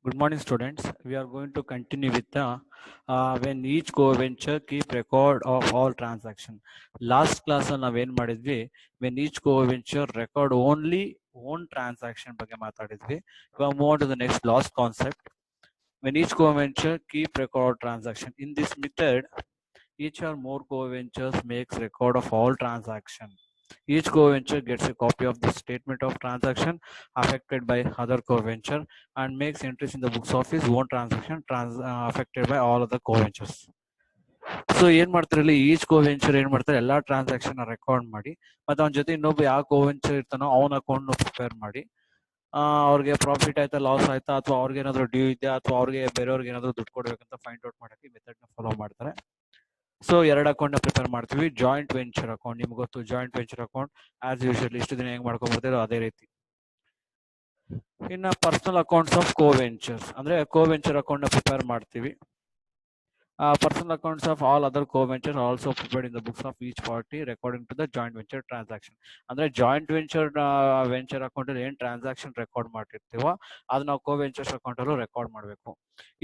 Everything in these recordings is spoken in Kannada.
Good morning, students. We are going to continue with the when each co-venture keep record of all transaction. Last class ನಾವೇನ್ ಮಾಡಿದ್ವಿ when each co-venture record only own transaction ಬಗ್ಗೆ ಮಾತಾಡಿದ್ವಿ. Iವಾಗ move on to the next last concept. When each co-venture keep record transaction. In this method, each or more co-ventures makes record of all transaction. Each co-venture gets a copy of the statement of transaction affected by other co-venture and makes entries in the books of his own transaction affected by all other co-ventures. So ಏನ್ ಮಾಡ್ತಾರೆ ಇಲ್ಲಿ ಈಚ್ ಕೋವೆಂಚರ್ ಏನ್ ಮಾಡ್ತಾರೆ ಎಲ್ಲಾ ಟ್ರಾನ್ಸಾಕ್ಷನ್ ರೆಕಾರ್ಡ್ ಮಾಡಿ ಮತ್ತೆ ಅವನ ಜೊತೆ ಇನ್ನೊಬ್ಬ ಯಾವ ಕೋವೆಂಚರ್ ಇರ್ತಾನೋ ಅವನ ಅಕೌಂಟ್ ಪ್ರಿಪೇರ್ ಮಾಡಿ ಅವ್ರಿಗೆ ಪ್ರಾಫಿಟ್ ಆಯ್ತಾ ಲಾಸ್ ಆಯ್ತಾ ಅಥವಾ ಅವ್ರಿಗೆ ಏನಾದ್ರು ಡ್ಯೂ ಇದೆಯಾ ಅಥವಾ ಅವ್ರಿಗೆ ಬೇರೆಯವ್ರಿಗೆ ಏನಾದ್ರು ದುಡ್ಡು ಕೊಡ್ಬೇಕಂತ ಫೈಂಡ್ ಔಟ್ ಮಾಡಕ್ಕೆ ಮೆಥಡ್ ನ ಫಾಲೋ ಮಾಡ್ತಾರೆ. ಸೊ ಎರಡು ಅಕೌಂಟ್ ನ ಪ್ರಿಪೇರ್ ಮಾಡ್ತೀವಿ. ಜಾಯಿಂಟ್ ವೆಂಚರ್ ಅಕೌಂಟ್ ನಿಮ್ಗೆ ಗೊತ್ತು, joint venture account as usual ಇಷ್ಟು ದಿನ ಹೆಂಗ್ ಮಾಡ್ಕೊಂಡ್ಬರ್ತೀರೋ ಅದೇ ರೀತಿ. ಇನ್ನ ಪರ್ಸನಲ್ ಅಕೌಂಟ್ಸ್ ಆಫ್ ಕೋವೆಂಚರ್ಸ್ ಅಂದ್ರೆ ಕೋವೆಂಚರ್ ಅಕೌಂಟ್ ನ ಪ್ರಿಪೇರ್ ಮಾಡ್ತೀವಿ. Personal accounts of all other co-ventures are also prepared in the books of each party according to the joint venture transaction. ಅಂದ್ರೆ ಜಾಯಿಂಟ್ ವೆಂಚರ್ ಅಕೌಂಟ್ ಅಲ್ಲಿ ಏನ್ ಟ್ರಾನ್ಸಾಕ್ಷನ್ ರೆಕಾರ್ಡ್ ಮಾಡಿರ್ತೀವೋ ಅದು ನಾವು co-ventures ಅಕೌಂಟ್ ಅಲ್ಲೂ ರೆಕಾರ್ಡ್ ಮಾಡಬೇಕು.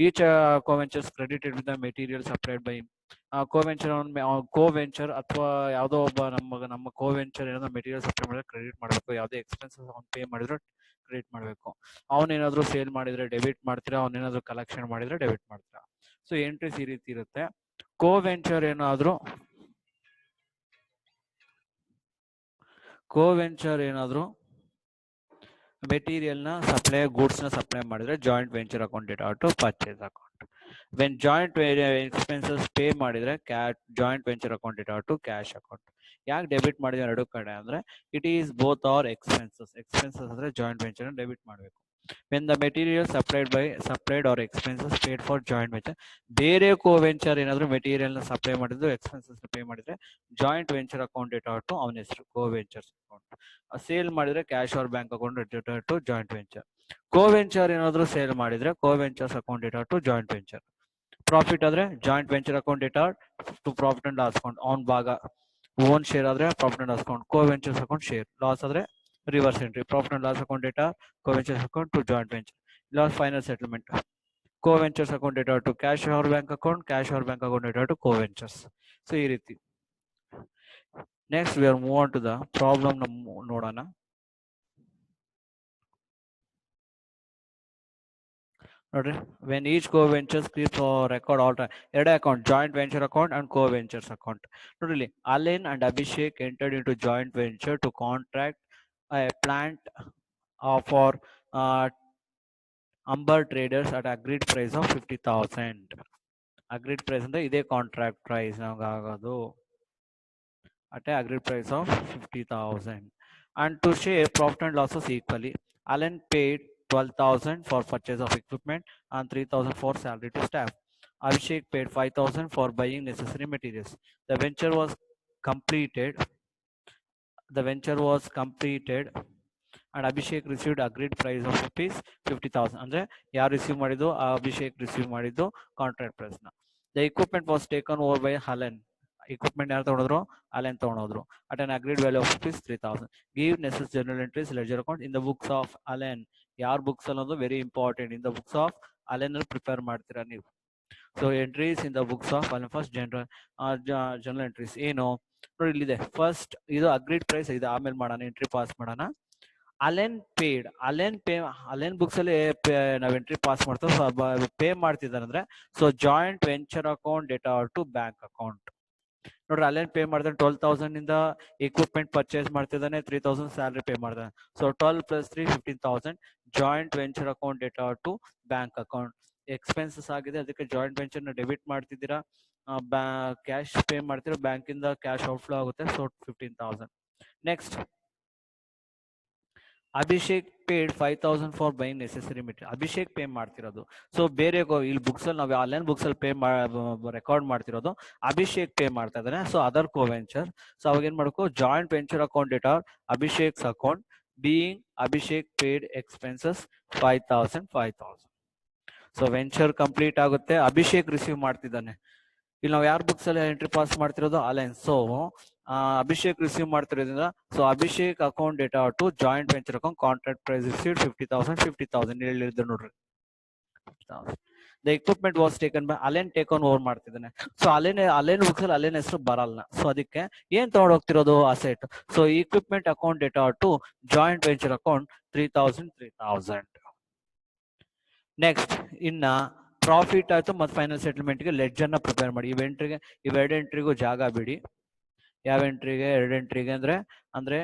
Each co-ventures credited with the material supplied by co-venture ಅಥವಾ ಯಾವುದೋ ಒಬ್ಬ ನಮ್ಮ co-venture ಏನಾದ್ರು ಮೆಟೀರಿಯಲ್ ಸಪ್ಲೈ ಮಾಡಿದ್ರೆ ಕ್ರೆಡಿಟ್ ಮಾಡಬೇಕು. ಯಾವುದೇ ಎಕ್ಸ್ಪೆನ್ಸಸ್ ಅವ್ನು ಪೇ ಮಾಡಿದ್ರೆ ಕ್ರೆಡಿಟ್ ಮಾಡಬೇಕು. ಅವನೇನಾದ್ರು ಸೇಲ್ ಮಾಡಿದ್ರೆ ಡೆಬಿಟ್ ಮಾಡ್ತೀರಾ, ಅವನೇನಾದ್ರು ಕಲೆಕ್ಷನ್ ಮಾಡಿದ್ರೆ ಡೆಬಿಟ್ ಮಾಡ್ತೀರಾ. ಸೊ ಎಂಟ್ರೀಸ್ ಈ ರೀತಿ ಇರುತ್ತೆ. ಕೋವೆಂಚರ್ ಏನಾದ್ರು ಮೆಟೀರಿಯಲ್ ನ ಸಪ್ಲೈ ಗೂಡ್ಸ್ ನ ಸಪ್ಲೈ ಮಾಡಿದ್ರೆ joint venture account data to purchase account. When joint expenses pay ಮಾಡಿದ್ರೆ joint venture account data to cash account. ಯಾಕೆ ಡೆಬಿಟ್ ಮಾಡಿದ್ರೆ ಎರಡು ಕಡೆ ಅಂದ್ರೆ it is both are expenses ಅಂದ್ರೆ ಜಾಯಿಂಟ್ ವೆಂಚರ್ ಡೆಬಿಟ್ ಮಾಡಬೇಕು. when the material supplied or expenses paid for joint venture, ಬೇರೆ ಕೋವೆಂಚರ್ ಏನಾದ್ರು ಮೆಟೀರಿಯಲ್ ನ ಸಪ್ಲೈ ಮಾಡಿದ್ರು ಎಕ್ಸ್ಪೆನ್ಸಸ್ ಪೇ ಮಾಡಿದ್ರೆ joint venture account data to ಅವನ ಹೆಸರು ಕೋವೆಂಚರ್ಸ್ ಅಕೌಂಟ್. ಸೇಲ್ ಮಾಡಿದ್ರೆ cash or bank account data to joint venture. Coventurer ಏನಾದ್ರು ಸೇಲ್ ಮಾಡಿದ್ರೆ coventurer's account data to joint venture. Profit ಆದ್ರೆ joint venture account data to profit and loss account. ಅವ್ನ ಭಾಗ ಓನ್ ಶೇರ್ ಆದ್ರೆ profit and loss account, coventurer's account share. Loss ಆದ್ರೆ reverse entry, profit and loss account data co-ventures account to joint venture. Loss final settlement, co-ventures account data to cash or bank account account data to co-ventures. So ee riti. Next we are move on to the problem nodana. Nodri, when each co-ventures keeps record all time ಎರಡು account, joint venture account and co-ventures account. Nodri, Alain and Abhishek entered into joint venture to contract a plant for Amber traders at agreed price of 50,000. Agreed price ಅಂದ್ರೆ ಇದೇ ಕಾಂಟ್ರಾಕ್ಟ್ ಪ್ರೈಸ್ ನಮಗೆ ಆಗೋದು. at a agreed price of 50,000. And to share profit and losses equally, Alan paid 12,000 for purchase of equipment and 3,000 for salary to staff. Abhishek paid 5,000 for buying necessary materials. The venture was completed and Abhishek received agreed price of rupees 50,000. ಅಂದ್ರೆ ಯಾರು ರಿಸೀವ್ ಮಾಡಿದ್ದು, ಅಭಿಷೇಕ್ ರಿಸೀವ್ ಮಾಡಿದ್ದು ಕಾಂಟ್ರಾಕ್ಟ್ ಪ್ರೈಸ್ ನ. The equipment was taken over by Alan. Equipment ಯಾರು ತಗೊಂಡ್ರು, ಅಲೆನ್ ತಗೊಂಡ್ರು at an agreed value of rupees 3,000. Give necessary journal entries ledger account in the books of Alan. ಯಾರ್ ಬುಕ್ಸ್ ಅನ್ನೋದು very important. In the books of Allen ಅಲ್ಲಿ ಪ್ರಿಪೇರ್ ಮಾಡ್ತೀರಾ ನೀವು. So entries in the books of Allen. First general entries ಏನು ನೋಡಿ ಇಲ್ಲಿದೆ. ಫಸ್ಟ್ ಇದು ಅಗ್ರೀಡ್ ಪ್ರೈಸ್ ಇದೆ, ಆಮೇಲೆ ಮಾಡೋಣ ಎಂಟ್ರಿ ಪಾಸ್ ಮಾಡೋಣ. ಅಲೆನ್ ಬುಕ್ಸ್ ಅಲ್ಲಿ ನಾವ್ ಎಂಟ್ರಿ ಪಾಸ್ ಮಾಡ್ತೀವಿ, ಪೇ ಮಾಡ್ತಿದ್ದಾರೆ ಅಂದ್ರೆ so joint venture account data to bank account. ನೋಡ್ರಿ ಅಲೆನ್ ಪೇ ಮಾಡ್ತಾನೆ 12,000 ಇಂದ ಎಕ್ವಿಪ್ಮೆಂಟ್ ಪರ್ಚೇಸ್ ಮಾಡ್ತಿದ್ದಾನೆ, 3,000 ಸ್ಯಾಲರಿ ಪೇ ಮಾಡ್ತಾನೆ. So 12 + 3 15,000 joint venture account data to bank account. Expenses ಆಗಿದೆ, ಅದಕ್ಕೆ ಜಾಯಿಂಟ್ ವೆಂಚರ್ ನ ಡೆಬಿಟ್ ಮಾಡ್ತಿದ್ದೀರಾ, ಕ್ಯಾಶ್ ಪೇ ಮಾಡ್ತೀರಾ, ಬ್ಯಾಂಕ್ ಇಂದ ಕ್ಯಾಶ್ ಔಟ್ಫ್ಲೋ ಆಗುತ್ತೆ. So 15,000. Next Abhishek paid 5,000 for buying necessary material. Abhishek pay ಮಾಡ್ತಿರೋದು. ಸೊ ಬೇರೆ ಇಲ್ಲಿ ಬುಕ್ಸ್ ಅಲ್ಲಿ ನಾವು ಆನ್ಲೈನ್ ಬುಕ್ಸ್ ಅಲ್ಲಿ ರೆಕಾರ್ಡ್ ಮಾಡ್ತಿರೋದು ಅಭಿಷೇಕ್ ಪೇ ಮಾಡ್ತಾ ಇದ್ದಾನೆ. So other ಕೋವೆಂಚರ್. ಸೊ ಅವಾಗ ಏನ್ ಮಾಡ್ಬೇಕು, joint venture account debtor Abhishek's account being Abhishek paid expenses 5,000. So venture complete ಆಗುತ್ತೆ. ಅಭಿಷೇಕ್ ರಿಸೀವ್ ಮಾಡ್ತಿದ್ದಾನೆ. ಇಲ್ಲಿ ನಾವು ಯಾರ ಬುಕ್ಸ್ ಅಲ್ಲಿ ಎಂಟ್ರಿ ಪಾಸ್ ಮಾಡ್ತಿರೋದು, ಅಲೈನ್. ಸೊ ಅಭಿಷೇಕ್ ರಿಸೀವ್ ಮಾಡ್ತಿರೋದ್ರಿಂದ so Abhishek account data to joint venture account contract price received 50,000 ಹೇಳಿದ್ರು ನೋಡ್ರಿ. 60,000. The equipment was taken by Allen taken over ಮಾಡ್ತಿದ್ದಾನೆ. ಸೊ ಅಲೆನ್ ಬುಕ್ಸ್ ಅಲ್ಲಿ ಅಲೆನ್ ಹೆಸರು ಬರಲ್ಲ. ಸೊ ಅದಕ್ಕೆ ಏನ್ ತಗೊಂಡು ಹೋಗ್ತಿರೋದು asset. So equipment account data to joint venture account 3,000. Next ಇನ್ನ ಪ್ರಾಫಿಟ್ ಆಯ್ತು ಮತ್ತೆ ಫೈನಲ್ ಸೆಟಲ್ಮೆಂಟ್ ಗೆ ಲೆಡ್ಜರ್ ನ ಪ್ರಿಪೇರ್ ಮಾಡಿ. ಇವೆರಡು ಎಂಟ್ರಿಗೂ ಜಾಗ ಬಿಡಿ. ಯಾವ ಎಂಟ್ರಿಗೆ? ಎರಡು ಎಂಟ್ರಿಗೆ ಅಂದ್ರೆ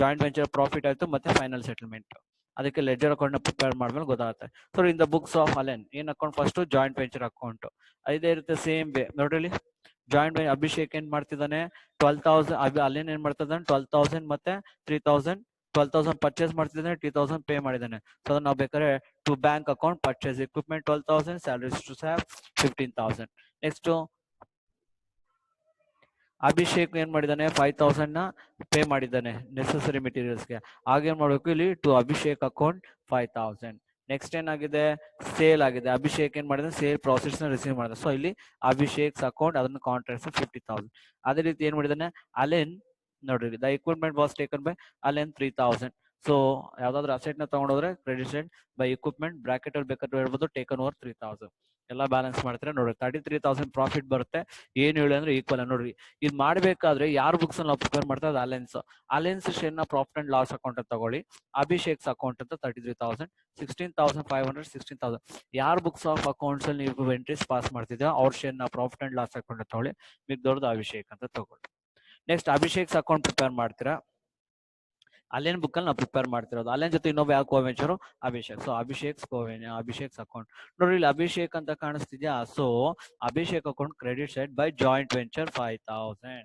ಜಾಯಿಂಟ್ ವೆಂಚರ್ ಪ್ರಾಫಿಟ್ ಆಯ್ತು ಮತ್ತೆ ಫೈನಲ್ ಸೆಟಲ್ಮೆಂಟ್. ಅದಕ್ಕೆ ಲೆಡ್ಜರ್ ಅಕೌಂಟ್ ನ ಪ್ರಿಪೇರ್ ಮಾಡ್ಮೇಲೆ ಗೊತ್ತಾಗುತ್ತೆ. So in the books of Allen ಏನ್ account? First joint venture account ಇದೇ ಇರುತ್ತೆ ಸೇಮ್ ವೇ. ನೋಡ್ರಿ ಜಾಯಿಂಟ್ ಅಭಿಷೇಕ್ ಏನ್ ಮಾಡ್ತಿದ್ದಾನೆ 12,000. ಅಲೆನ್ ಏನ್ ಮಾಡ್ತಿದ್ದಾನೆ 12,000 ಮತ್ತೆ 3,000. 12,000 ಪರ್ಚೇಸ್ ಮಾಡ್ತಿದ್ದಾನೆ, 3,000 ಪೇ ಮಾಡಿದ್ದಾನೆ. ಸೊ ಅದನ್ನ ನಾವು ಬೇಕಾದ್ರೆ to bank account purchase equipment 12,000, salaries to staff 15,000. Next Abhishek ಏನ್ ಮಾಡಿದ್ದಾನೆ 5,000 ನ ಪೇ ಮಾಡಿದ್ದಾನೆ ನೆಸೆಸರಿ ಮೆಟೀರಿಯಲ್ಸ್ಗೆ. ಹಾಗೇನ್ ಮಾಡ್ಬೇಕು ಇಲ್ಲಿ ಟು ಅಭಿಷೇಕ್ ಅಕೌಂಟ್ 5,000. ನೆಕ್ಸ್ಟ್ ಏನಾಗಿದೆ? ಸೇಲ್ ಆಗಿದೆ. ಅಭಿಷೇಕ್ ಏನ್ ಮಾಡಿದ್ರೆ ಸೇಲ್ ಪ್ರಾಸೆಸ್ ನ ರಿಸೀವ್ ಮಾಡಿದ. ಸೊ ಇಲ್ಲಿ ಅಭಿಷೇಕ್ ಅಕೌಂಟ್ ಅದನ್ನ ಕಾಂಟ್ರಾಕ್ಟ್ಸ್ 50,000. ಅದೇ ರೀತಿ ಏನ್ ಮಾಡಿದಾನೆ ಅಲೆನ್ ನೋಡ್ರಿ the equipment was taken by Allen 3,000. So ಯಾವ್ದಾದ್ರು ಅಸೆಟ್ ನ ತಗೊಂಡೋದ್ರೆ ಕ್ರೆಡಿಟೆಡ್ ಬೈ equipment ಬ್ರಾಕೆಟ್ ಅಲ್ಲಿ ಬೇಕಾದ್ರೆ ಹೇಳ್ಬೋದು ಟೇಕನ್ ಓವರ್ 3,000. ಎಲ್ಲ ಬ್ಯಾಲೆನ್ಸ್ ಮಾಡ್ತಾರೆ ನೋಡ್ರಿ 33,000 ಪ್ರಾಫಿಟ್ ಬರುತ್ತೆ. ಏನ್ ಹೇಳಿ ಅಂದ್ರೆ ಈಕ್ವಲ್ ನೋಡ್ರಿ. ಇದು ಮಾಡ್ಬೇಕಾದ್ರೆ ಯಾರ್ ಬುಕ್ಸ್ ನಾವು ಪ್ರಿಪೇರ್ ಮಾಡ್ತಾರೆ? ಅದು ಅಲೆನ್ಸ್ ಶೇರ್ ನ ಪ್ರಾಫಿಟ್ ಅಂಡ್ ಲಾಸ್ ಅಕೌಂಟ್ ಅಂತ ತಗೊಳ್ಳಿ. ಅಭಿಷೇಕ್ಸ್ ಅಕೌಂಟ್ ಅಂತ 33,000, 16,500, 16,000. ಯಾರ್ ಬುಕ್ಸ್ ಆಫ್ ಅಕೌಂಟ್ಸ್ ಅಲ್ಲಿ ನೀವು ಎಂಟ್ರೀಸ್ ಪಾಸ್ ಮಾಡ್ತಿದ್ದೀರಾ ಅವ್ರ ಶೇರ್ ನ ಪ್ರಾಫಿಟ್ ಅಂಡ್ ಲಾಸ್ ಅಕೌಂಟ್ ತಗೊಳ್ಳಿ. మీకు ದೊಡ್ಡದು ಅಭಿಷೇಕ್ ಅಂತ ತಗೊಳ್ಳಿ. ನೆಕ್ಸ್ಟ್ ಅಭಿಷೇಕ್ಸ್ ಅಕೌಂಟ್ ಪ್ರಿಪೇರ್ ಮಾಡ್ತೀರಾ. ಅಲೆನ್ ಬುಕ್ ಅಲ್ಲಿ ನಾವು ಪ್ರಿಪೇರ್ ಮಾಡ್ತಿರೋದು. ಅಲೆನ್ ಜೊತೆ ಇನ್ನೊಬ್ಬ ಯಾವ coventurer? Abhishek. So Abhishek's account ನೋಡ್ರಿ ಇಲ್ಲಿ ಅಭಿಷೇಕ್ ಅಂತ ಕಾಣಿಸ್ತಿದ್ಯಾ. So Abhishek account credit side by joint venture 5,000.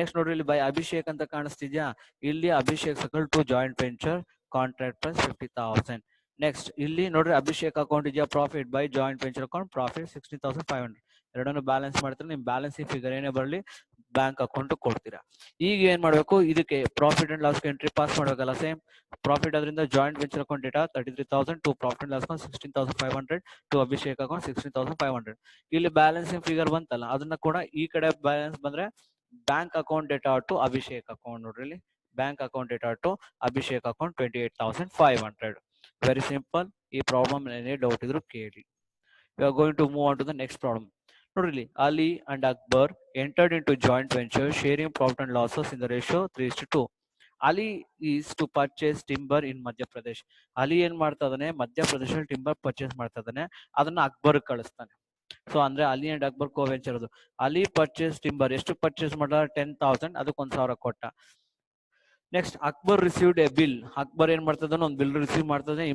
Next ನೋಡ್ರಿ ಇಲ್ಲಿ ಬೈ ಅಭಿಷೇಕ್ ಅಂತ ಕಾಣಿಸ್ತಿದ್ಯಾ. ಇಲ್ಲಿ Abhishek account to joint venture contract plus 50,000. Next ಇಲ್ಲಿ ನೋಡ್ರಿ ಅಭಿಷೇಕ್ ಅಕೌಂಟ್ ಇದೆಯಾ profit by joint venture account profit 16,500. ಎರಡನ್ನು ಬ್ಯಾಲೆನ್ಸ್ ಮಾಡ್ತಾರೆ. ನಿಮ್ ಬ್ಯಾಲೆನ್ಸಿಂಗ್ ಫಿಗರ್ ಏನೇ ಬರಲಿ ಬ್ಯಾಂಕ್ ಅಕೌಂಟ್ ಕೊಡ್ತೀರಾ. ಈಗ ಏನ್ ಮಾಡ್ಬೇಕು? ಇದಕ್ಕೆ profit and loss entry pass ಮಾಡ್ಬೇಕಲ್ಲ. ಸೇಮ್ ಪ್ರಾಫಿಟ್ ಅದರಿಂದ joint venture account data 33,000 to profit and loss account 16,500 to Abhishek account 16,500. ಇಲ್ಲಿ ಬ್ಯಾಲೆನ್ಸಿಂಗ್ ಫಿಗರ್ ಬಂತಲ್ಲ ಅದನ್ನ ಕೂಡ ಈ ಕಡೆ ಬ್ಯಾಲೆನ್ಸ್ ಬಂದ್ರೆ bank account data to Abhishek account ನೋಡ್ರಿ ಇಲ್ಲಿ bank account data to Abhishek account 28,500. Very simple. ಈ ಪ್ರಾಬ್ಲಮ್ ಏನೇ ಡೌಟ್ ಇದ್ರು ಕೇಳಿ. We are going to move on to the next problem. ನೋಡ್ರಿ Ali and Akbar entered into joint venture sharing profit and losses in the ratio 3:2. Ali is to purchase timber in Madhya Pradesh. Ali ಏನ್ ಮಾಡ್ತಾ ಇದ್ದಾನೆ ಮಧ್ಯಪ್ರದೇಶದಲ್ಲಿ ಟಿಂಬರ್ ಪರ್ಚೇಸ್ ಮಾಡ್ತಾ ಇದ್ದಾನೆ. ಅದನ್ನ ಅಕ್ಬರ್ ಕಳಿಸ್ತಾನೆ. ಸೊ ಅಂದ್ರೆ ಅಲಿ ಅಂಡ್ ಅಕ್ಬರ್ ಕೋವೆಂಚರ್ ಅದು. ಅಲಿ ಪರ್ಚೇಸ್ ಟಿಂಬರ್ ಎಷ್ಟು ಪರ್ಚೇಸ್ ಮಾಡ 10,000 ಅದಕ್ಕೆ 1,000 ಕೊಟ್ಟ. Next Akbar received a bill. Akbar ಏನ್ ಮಾಡ್ತಾ ಇದ್ದಾನೆ ಒಂದು ಬಿಲ್ ರಿಸೀವ್ ಮಾಡ್ತಾ ಇದ್ದಾನೆ.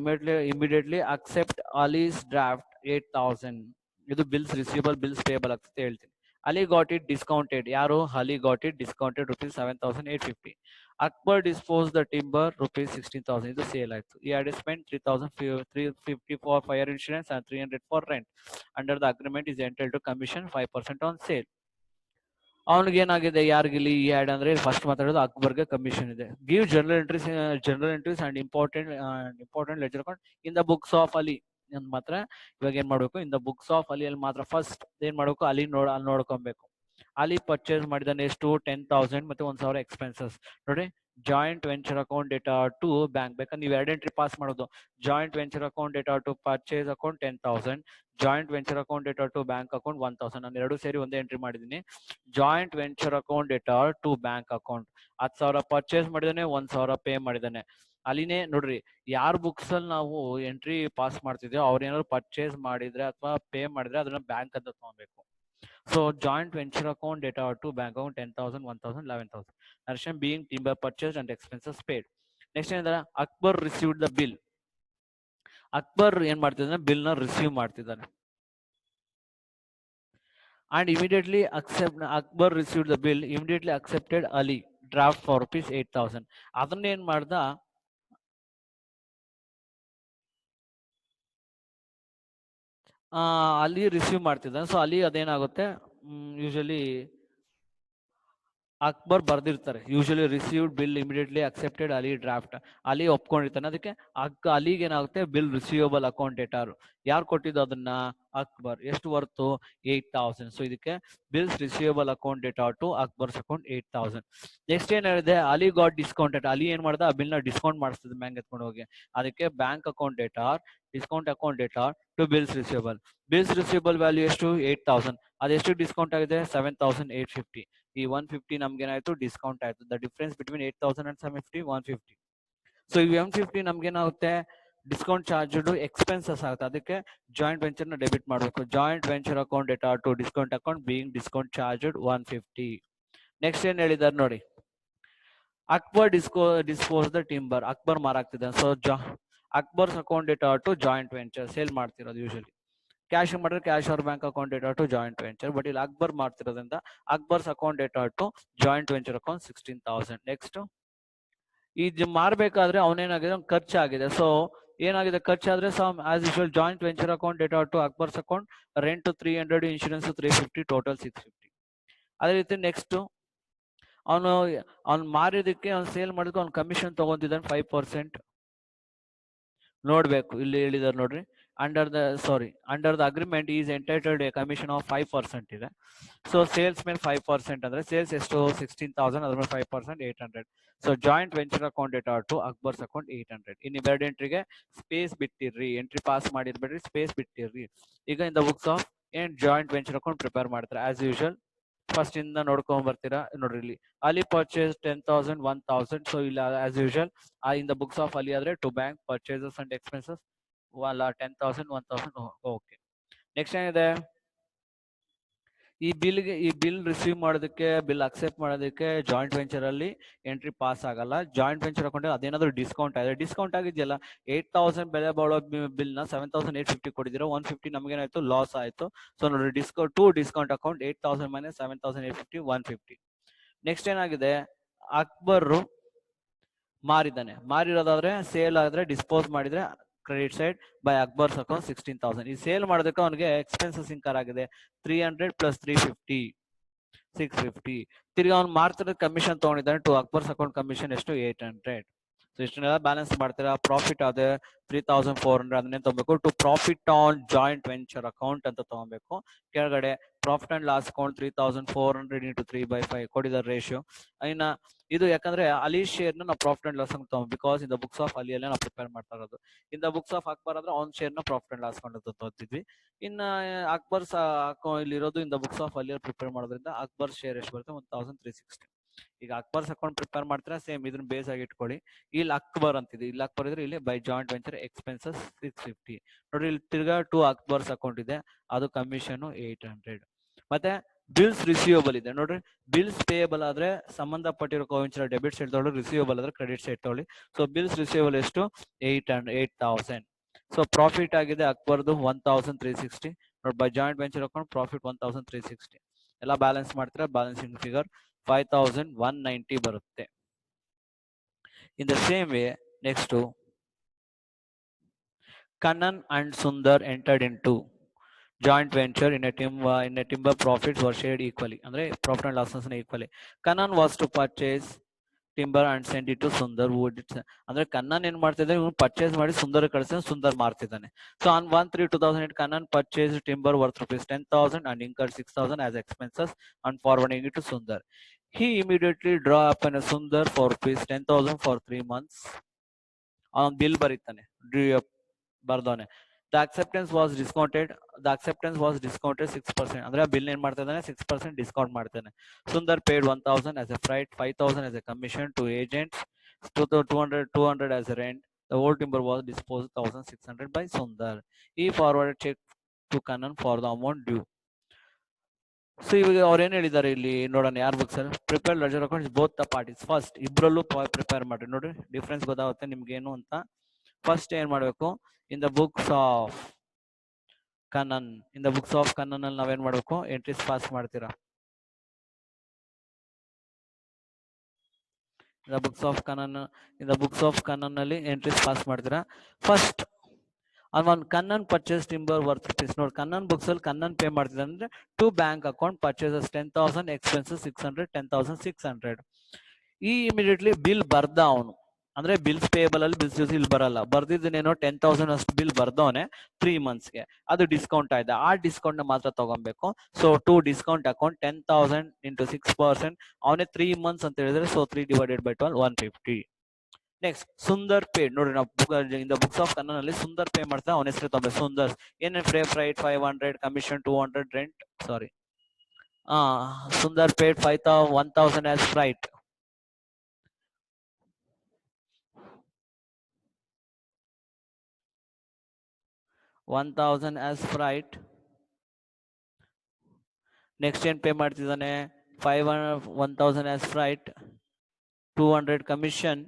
Immediately accept Ali's draft 8,000. ಇದು ಬಿಲ್ಸ್ ರಿಸೀವಬಲ್ ಬಿಲ್ಸ್ ಪೇಬಲ್ ಆಗ್ತದೆ ಹೇಳ್ತೀನಿ. Ali got it discounted. ಯಾರು? Ali got it discounted rupees 7,850. Akbar dispose the timber rupees 16,000. ಇದು ಸೇಲ್ ಆಯ್ತು. He had spend 3,350 for fire insurance and 300 for rent. Under the agreement is entitled to commission 5% on sale. ಅವನಿಗೆ ಏನಾಗಿದೆ ಯಾರಿಗಿಲ್ಲಿ ಈ ಆಡ್ ಅಂದ್ರೆ ಫಸ್ಟ್ ಮಾತಾಡೋದು ಅಕ್ಬರ್ಗೆ ಕಮಿಷನ್ ಇದೆ. Give general entries and important ledger account in the books of Ali ಅಂತ ಮಾತ್ರ. ಇವಾಗ ಏನ್ ಮಾಡ್ಬೇಕು? In the books of Ali ಅಲ್ಲಿ ಮಾತ್ರ ಫಸ್ಟ್ ಏನ್ ಮಾಡ್ಬೇಕು? ಅಲ್ಲಿ ನೋಡ್ಕೊಬೇಕು. ಅಲ್ಲಿ ಪರ್ಚೇಸ್ ಮಾಡಿದಾನೆ ಎಷ್ಟು? 10,000 ಮತ್ತೆ 1,000 ಎಕ್ಸ್ಪೆನ್ಸಸ್. ನೋಡಿ joint venture account data to bank. ಬೇಕಾದ್ರೆ ನೀವು ಎರಡು ಎಂಟ್ರಿ ಪಾಸ್ ಮಾಡೋದು. Joint venture account data to purchase account 10,000, joint venture account data to bank account 1,000. ನಾನು ಎರಡು ಸೇರಿ ಒಂದೇ ಎಂಟ್ರಿ ಮಾಡಿದೀನಿ. Joint venture account data to bank account 10,000 purchase ಮಾಡಿದಾನೆ, 1,000 ಪೇ ಮಾಡಿದಾನೆ. ಅಲ್ಲಿನೇ ನೋಡ್ರಿ ಯಾರ್ ಬುಕ್ಸ್ ಅಲ್ಲಿ ನಾವು ಎಂಟ್ರಿ ಪಾಸ್ ಮಾಡ್ತಿದ್ವಿ ಅವ್ರ ಏನಾದ್ರು ಪರ್ಚೇಸ್ ಮಾಡಿದ್ರೆ ಅಥವಾ ಪೇ ಮಾಡಿದ್ರೆ ಅದನ್ನ ಬ್ಯಾಂಕ್ ಅಂತ ತಗೋಬೇಕು. So joint venture account data to bank account 10,000, 1,000, 11,000. Narration being timber purchased and expenses paid. Next ಏನಂದ್ರೆ Akbar received the bill. Akbar ಏನ್ ಮಾಡ್ತಿದ್ದಾನೆ? ಬಿಲ್ ನ ರಿಸೀವ್ ಮಾಡ್ತಿದ್ದಾನೆ. And immediately Akbar received the bill, immediately accepted Ali draft for rupees 8,000. ಅದನ್ನ ಏನ್ ಮಾಡ್ದ? ಅಲ್ಲಿ ರಿಸೀವ್ ಮಾಡ್ತಿದ್ದಾನೆ. ಸೊ ಅಲ್ಲಿ ಅದೇನಾಗುತ್ತೆ ಯೂಶಲಿ ಅಕ್ಬರ್ ಬರ್ದಿರ್ತಾರೆ usually received bill immediately accepted Ali draft. ಅಲ್ಲಿ ಒಪ್ಕೊಂಡಿರ್ತಾನೆ. ಅದಕ್ಕೆ ಅಲಿಗೆ ಏನಾಗುತ್ತೆ? ಬಿಲ್ ರಿಸೀವಬಲ್ ಅಕೌಂಟ್ ಡೇಟಾರು ಯಾರು ಕೊಟ್ಟಿದ್ದು ಅದನ್ನ? ಅಕ್ಬರ್ ಎಷ್ಟು ವರ್ತು 8,000. ಸೊ ಇದಕ್ಕೆ bills receivable account data to Akbar's account 8,000. Next ಏನ್ ಹೇಳಿದೆ, ಅಲಿ ಗಾಟ್ ಡಿಸ್ಕೌಂಟೆಡ್. ಅಲಿ ಏನ್ ಮಾಡ್ದ, ಆ ಬಿಲ್ ನ ಡಿಸ್ಕೌಂಟ್ ಮಾಡಿಸ್ತದೆ ಬ್ಯಾಂಕ್ ಎತ್ಕೊಂಡು ಹೋಗಿ. ಅದಕ್ಕೆ bank account data discount account data to bills receivable. Bills receivable value ಎಷ್ಟು 8,000. ಅದೆಷ್ಟು ಡಿಸ್ಕೌಂಟ್ ಆಗಿದೆ 7,850. ಈ 150 ನಮ್ಗೆ ಏನಾಯ್ತು ಡಿಸ್ಕೌಂಟ್ ಆಯ್ತು. The difference between 8,000 and 750 150. So ಈ 150 ನಮ್ಗೆ ಏನಾಗುತ್ತೆ ಡಿಸ್ಕೌಂಟ್ ಚಾರ್ಜ್ ಎಕ್ಸ್ಪೆನ್ಸಸ್ ಆಗುತ್ತೆ. ಅದಕ್ಕೆ ಜಾಯಿಂಟ್ ವೆಂಚರ್ ನ ಡೆಬಿಟ್ ಮಾಡಬೇಕು. Joint venture account data to discount account being discount charge 150. Next ಏನ್ ಹೇಳಿದಾರೆ ನೋಡಿ, Akbar dispose the timber. Akbar ಮಾರಾಗ್ತಿದೆ. So Akbar's account data to joint venture sale ಮಾಡ್ತಿರೋದು. ಯೂಶಲಿ ಕ್ಯಾಶ್ ಮಾಡಿದ್ರೆ ಕ್ಯಾಶ್ ಅವ್ರ bank account data to joint venture. But ಇಲ್ಲಿ Akbar ಮಾಡ್ತಿರೋದ್ರಿಂದ Akbar's account data to joint venture account 16,000. Next ಇದು ಮಾರ್ಬೇಕಾದ್ರೆ ಅವನೇನಾಗಿದೆ ಖರ್ಚಾಗಿದೆ. ಸೊ ಏನಾಗಿದೆ ಖರ್ಚಾದ್ರೆ as usual joint venture account data to Akbar's account rent 300, insurance 350, total 650. ಅದೇ ರೀತಿ ನೆಕ್ಸ್ಟ್ ಅವ್ನು ಮಾರಿದಕ್ಕೆ ಅವ್ನು ಸೇಲ್ ಮಾಡಿದಕ್ಕೆ ಅವ್ನು ಕಮಿಷನ್ ತಗೊಂತಿದ್ದಾನೆ 5%. ನೋಡ್ಬೇಕು ಇಲ್ಲಿ ಹೇಳಿದಾರೆ ನೋಡ್ರಿ, under the agreement is entitled A commission of 5% ಇದೆ. ಸೊ ಸೇಲ್ಸ್ ಮೇಲೆ 5% ಅಂದ್ರೆ ಸೇಲ್ಸ್ ಎಷ್ಟು 16,000, ಅದ್ರ ಮೇಲೆ 5% 800. So joint venture account data to Akbar's account 800. In ಇವೆರಡು ಎಂಟ್ರಿಗೆ ಸ್ಪೇಸ್ ಬಿಟ್ಟಿರ್ರಿ, ಎಂಟ್ರಿ ಪಾಸ್ ಮಾಡಿರ್ಬೇಡ್ರಿ, ಸ್ಪೇಸ್ ಬಿಟ್ಟಿರ್ರಿ. ಈಗ ಇನ್ ದ ಬುಕ್ಸ್ ಆಫ್ ಏನ್ ಜಾಯಿಂಟ್ ವೆಂಚರ್ ಅಕೌಂಟ್ ಪ್ರಿಪೇರ್ ಮಾಡ್ತಾರೆ ಆಸ್ ಯೂಶುವಲ್. ಫಸ್ಟ್ ಇಂದ ನೋಡ್ಕೊಂಡ್ ಬರ್ತೀರಾ ನೋಡ್ರಿ. ಇಲ್ಲಿ ಅಲ್ಲಿ ಪರ್ಚೇಸ್ 10,000 1,000. ಸೊ ಇಲ್ಲ as usual in the books of ಅಲ್ಲಿ ಆದ್ರೆ to bank purchases and expenses 10,000 1,000. Okay. Next ಏನಿದೆ, ಈ ಬಿಲ್ ರಿಸೀವ್ ಮಾಡೋದಕ್ಕೆ, ಬಿಲ್ ಅಕ್ಸೆಪ್ಟ್ ಮಾಡೋದಕ್ಕೆ ಜಾಯಿಂಟ್ ವೆಂಚರ್ ಅಲ್ಲಿ ಎಂಟ್ರಿ ಪಾಸ್ ಆಗಲ್ಲ. ಜಾಯಿಂಟ್ ವೆಂಚರ್ ಅಕೌಂಟ್ ಅದೇನಾದ್ರು ಡಿಸ್ಕೌಂಟ್ ಆಗಿದೆ, ಡಿಸ್ಕೌಂಟ್ ಆಗಿದೆಯಲ್ಲ 8,000 ಬೆಲೆ ಬಾಳೋ ಬಿಲ್ ನ 7,850 ಕೊಟ್ಟಿದ್ದೀರಾ, 150 ನಮ್ಗೇನಾಯ್ತು ಲಾಸ್ ಆಯ್ತು. ಸೊ ನೋಡಿ ಡಿಸ್ಕೌಂಟ್ ಅಕೌಂಟ್ 8,000 ಮೈನಸ್ 7,850 150. ನೆಕ್ಸ್ಟ್ ಏನಾಗಿದೆ, ಅಕ್ಬರ್ ಮಾರಿದಾನೆ. ಮಾರಿರೋದಾದ್ರೆ ಸೇಲ್ ಆದ್ರೆ ಡಿಸ್ಪೋಸ್ ಮಾಡಿದ್ರೆ credit side by Akbar's account 16,000. ಈ ಸೇಲ್ ಮಾಡೋದಕ್ಕೆ ಅವನಿಗೆ ಎಕ್ಸ್ಪೆನ್ಸಸ್ ಇನ್ಕರ್ ಆಗಿದೆ 300 ಪ್ಲಸ್ 350 650. ತಿರ್ಗಿ ಅವ್ನು ಮಾರ್ತಿರೋ ಕಮಿಷನ್ ತಗೊಂಡಿದ್ದಾನೆ ಟು ಅಕ್ಬರ್ಸ್ ಅಕೌಂಟ್ ಕಮಿಷನ್ ಎಷ್ಟು 800. ಸೊ ಇಷ್ಟನ್ನೆಲ್ಲ ಬ್ಯಾಲೆನ್ಸ್ ಮಾಡ್ತೀರಾ. ಪ್ರಾಫಿಟ್ ಆದ್ರೆ 3,400 ಅದನ್ನೇ ತಗೋಬೇಕು. To profit on joint venture account ಅಂತ ತಗೋಬೇಕು. ಕೆಳಗಡೆ profit and loss account 3,400 into 3/5 ಕೊಡಿದಾರೆ ರೇಷಿಯೋ. ಇನ್ನ ಇದು ಯಾಕಂದ್ರೆ ಅಲಿ ಶೇರ್ ನಾವು ಪ್ರಾಫಿಟ್ ಅಂಡ್ ಲಾಸ್ ಅಂತ ತಗೊಂಡು, because in the books of ಅಲಿಯಲ್ಲೇ ನಾವು ಪ್ರಿಪೇರ್ ಮಾಡ್ತಾ ಇರೋದು. In the books of Akbar ಆದ್ರೆ ಅವ್ನ್ ಶೇರ್ ನ ಪ್ರಾಫಿಟ್ ಅಂಡ್ ಲಾಸ್ ಅಂತ ತಗೋತಿದ್ವಿ. ಇನ್ನ ಅಕ್ಬರ್ ಇಲ್ಲಿ ಇರೋದು ಇನ್ ದ ಬುಕ್ಸ್ ಆಫ್ ಅಲಿಯರ್ ಪ್ರಿಪೇರ್ ಮಾಡೋದ್ರಿಂದ ಅಕ್ಬರ್ ಶೇರ್ ಎಷ್ಟು ಬರುತ್ತೆ 1,360. ಈಗ ಅಕ್ಬರ್ಸ್ ಅಕೌಂಟ್ ಪ್ರಿಪೇರ್ ಮಾಡ್ತಾರೆ ಸೇಮ್ ಇದನ್ನ ಬೇಸ್ ಆಗಿ ಇಟ್ಕೊಳ್ಳಿ. ಇಲ್ಲಿ ಅಕ್ಬರ್ ಅಂತಿದೆ, ಇಲ್ಲಿ ಅಕ್ಬರ್ ಇದ್ರೆ ಇಲ್ಲಿ ಬೈ ಜಾಯಿಂಟ್ ವೆಂಚರ್ ಎಕ್ಸ್ಪೆನ್ಸಸ್ 650. ನೋಡ್ರಿ ಇಲ್ಲಿ ತಿರ್ಗಾ ಟು ಅಕ್ಬರ್ಸ್ ಅಕೌಂಟ್ ಇದೆ, ಅದು ಕಮಿಷನ್ 800. ಮತ್ತೆ ಬಿಲ್ಸ್ ರಿಸೀವಬಲ್ ಇದೆ ನೋಡ್ರಿ. ಬಿಲ್ಸ್ ಪೇಯಬಲ್ ಆದ್ರೆ ಸಂಬಂಧಪಟ್ಟಿರೋ ಕೋವೆಂಚರ್ ಡೆಬಿಟ್ ಸೈಡ್ ತಗೊಳ್ಳಿ, ರಿಸೀವಬಲ್ ಆದ್ರೆ ಕ್ರೆಡಿಟ್ ಸೈಡ್ ತಗೊಳ್ಳಿ. ಸೊ ಬಿಲ್ಸ್ ರಿಸೀವಬಲ್ ಎಷ್ಟು 8,000. ಸೊ ಪ್ರಾಫಿಟ್ ಆಗಿದೆ ಅಕ್ಬರ್ದು 1,360. ನೋಡಿ by joint venture account profit 1,360. ಎಲ್ಲ ಬ್ಯಾಲೆನ್ಸ್ ಮಾಡ್ತಾರೆ, ಬ್ಯಾಲೆನ್ಸಿಂಗ್ ಫಿಗರ್ 5,190 ಬರುತ್ತೆ. In the same way next Kannan and Sundar entered into joint venture in a timber profits were shared equally. Andre profit and losses equally. Kannan was to purchase timber and send it to Sundar who would ಅಂದ್ರೆ ಕನ್ನನ್ ಏನ್ ಮಾಡ್ತಿದ್ದಾನೆ, ಇವನು ಪರ್ಚೇಸ್ ಮಾಡಿ ಸುಂದರ್ ಕಳಿಸ್ತಾನೆ, ಸುಂದರ್ ಮಾರ್ತಿದ್ದಾನೆ. So on 1/3/2008 Kannan purchased timber worth ₹10,000 and incurred 6,000 as expenses on forwarding it to Sundar. He immediately draw up a Sundar for ₹10,000 for 3 months. ಅವನ್ ಬಿಲ್ ಬರೀತಾನೆ ಬರ್ದವನೆ. The acceptance was discounted 6%. ಅಂದ್ರೆ ಬಿಲ್ ಏನ್ ಮಾಡ್ತಾ ಇದ್ದಾನೆ 6% ಡಿಸ್ಕೌಂಟ್ ಮಾಡ್ತಾನೆ. Sundar paid 1,000 as a freight, 5,000 as a commission to agents, 200 as a rent. The whole timber was disposed 1,600 by Sundar. He forwarded check to Kannan for the amount due. So ಇವಾಗ ಅವ್ರು ಏನ್ ಹೇಳಿದ್ದಾರೆ ಇಲ್ಲಿ ನೋಡೋಣ ಯಾರ್ ಬುಕ್ಸ್ ಅಲ್ಲಿ. Prepare ledger accounts both the parties. First ಇಬ್ರಲ್ಲೂ ಪ್ರಿಪೇರ್ ಮಾಡ್ರಿ, ನೋಡ್ರಿ ಡಿಫ್ರೆನ್ಸ್ ಗೊತ್ತಾಗುತ್ತೆ ನಿಮ್ಗೆ ಏನು ಅಂತ. ಫಸ್ಟ್ ಏನ್ ಮಾಡ್ಬೇಕು, in the books of Kannan ಅಲ್ಲಿ ನಾವೇನ್ ಮಾಡ್ಬೇಕು ಎಂಟ್ರೀಸ್ ಪಾಸ್ ಮಾಡ್ತೀರಾ. In the books of Kannan ಅಲ್ಲಿ ಎಂಟ್ರೀಸ್ ಪಾಸ್ ಮಾಡ್ತೀರಾ. First Kannan purchase timber worth ₹. ನೋಡಿ ಕನ್ನನ್ ಬುಕ್ಸ್ ಅಲ್ಲಿ ಕನ್ನನ್ ಪೇ ಮಾಡ್ತಿದ್ದಾರೆ ಅಂದ್ರೆ to bank account purchases 10,000, expenses 600, 10,600. ಈ ಇಮಿಡಿಯೇಟ್ಲಿ ಬಿಲ್ ಬರ್ದ ಅವನು ಅಂದ್ರೆ ಬಿಲ್ಸ್ ಪೇಬಲ್ ಅಲ್ಲಿ ಬಿಲ್ಸ್ ಇಲ್ಲಿ ಬರಲ್ಲ, ಬರ್ದಿದ್ದೇನೋ 10,000 ಅಷ್ಟು ಬಿಲ್ ಬರ್ದವನೆ 3 monthsಗೆ, ಅದು ಡಿಸ್ಕೌಂಟ್ ಆಯ್ತು, ಆ ಡಿಸ್ಕೌಂಟ್ ನ ಮಾತ್ರ ತಗೊಬೇಕು. So to discount account 10,000 into 6%, ಅವನೇ 3 months ಅಂತ ಹೇಳಿದ್ರೆ, so 3 divided by 12 150. Next Sundar pay ನೋಡ್ರಿ, ನಾವು ಇಂದ ಬುಕ್ಸ್ ಆಫ್ ಕನ್ನನ್ ಅಲ್ಲಿ ಸುಂದರ್ ಪೇ ಮಾಡ್ತಾ ಅವನ ಹೆಸರು ತಗೊಂಡು ಸುಂದರ್ ಏನೇನ್ freight 500, commission 200, rent sorry Sundar paid 1,000 as freight. $1,000 as freight. Next ಏನ್ ಪೇ ಮಾಡ್ತಿದ್ದಾನೆ, 1,000 as freight, 200 ಕಮಿಷನ್,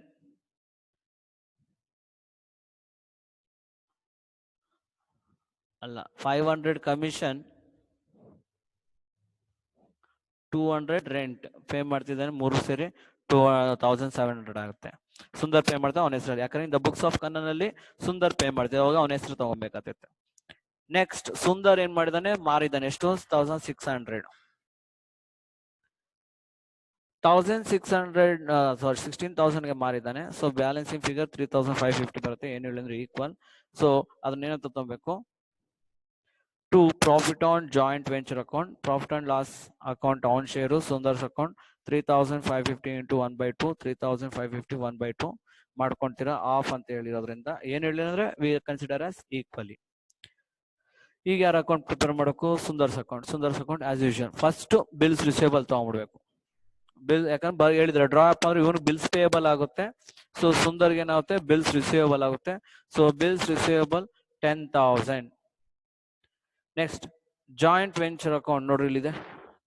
ಅಲ್ಲ 500 ಕಮಿಷನ್, 200 ರೆಂಟ್ ಪೇ ಮಾಡ್ತಿದ್ದಾನೆ, ಮೂರು ಸೇರಿ 2,700 ಆಗುತ್ತೆ. ಸುಂದರ್ ಪೇ ಮಾಡ್ತಾ ಅವನ ಹೆಸರು, ಯಾಕಂದ್ರೆ ದ ಬುಕ್ಸ್ ಆಫ್ ಕನ್ನನ್ ಅಲ್ಲಿ ಸುಂದರ್ ಪೇ ಮಾಡ್ತಿದ್ದೆ, ಅವಾಗ ಅವನ ಹೆಸರು ತಗೊಬೇಕಾಗುತ್ತೆ. ನೆಕ್ಸ್ಟ್ ಸುಂದರ್ ಏನ್ ಮಾಡಿದಾನೆ, ಮಾರಿದಾನೆ ಎಷ್ಟು, 1,600 ಸಾರಿ 16,000 ಗೆ ಮಾರಿದಾನೆ. ಸೊ ಬ್ಯಾಲೆನ್ಸಿಂಗ್ ಫಿಗರ್ 3,550 ಬರುತ್ತೆ, ಏನು ಹೇಳಿದ್ರೆ ಈಕ್ವಲ್. ಸೊ ಅದನ್ನೇನೋ ತಗೊಬೇಕು, to profit on joint venture account, profit and loss account on share Sundar's account 3,550 into 1/2, 3,550 1/2 ಮಾಡ್ಕೊಂತೀರಾ ಆಫ್ ಅಂತ ಹೇಳಿರೋದ್ರಿಂದ ಏನ್ ಹೇಳಿದ್ರೆ ವಿ ಕನ್ಸಿಡರ್ ಆಸ್ ಈಕ್ವಲಿ. ಈಗ ಯಾರ ಅಕೌಂಟ್ ಪ್ರಿಪೇರ್ ಮಾಡಬೇಕು, Sundar's account as usual. First bills receivable ತಗೊಂಡ್ಬಿಡ್ಬೇಕು, ಬಿಲ್ ಯಾಕಂದ್ರೆ ಹೇಳಿದ್ರೆ ಡ್ರಾ ಅಪ್ ಅಂದ್ರೆ ಇವನು ಬಿಲ್ಸ್ ಪೇಯಬಲ್ ಆಗುತ್ತೆ, ಸೊ ಸುಂದರ್ಗೆ ಏನಾಗುತ್ತೆ ಬಿಲ್ಸ್ ರಿಸೀವಬಲ್ ಆಗುತ್ತೆ. So bills receivable 10,000. Next joint venture account ನೋಡ್ರಿ, ಇಲ್ಲಿದೆ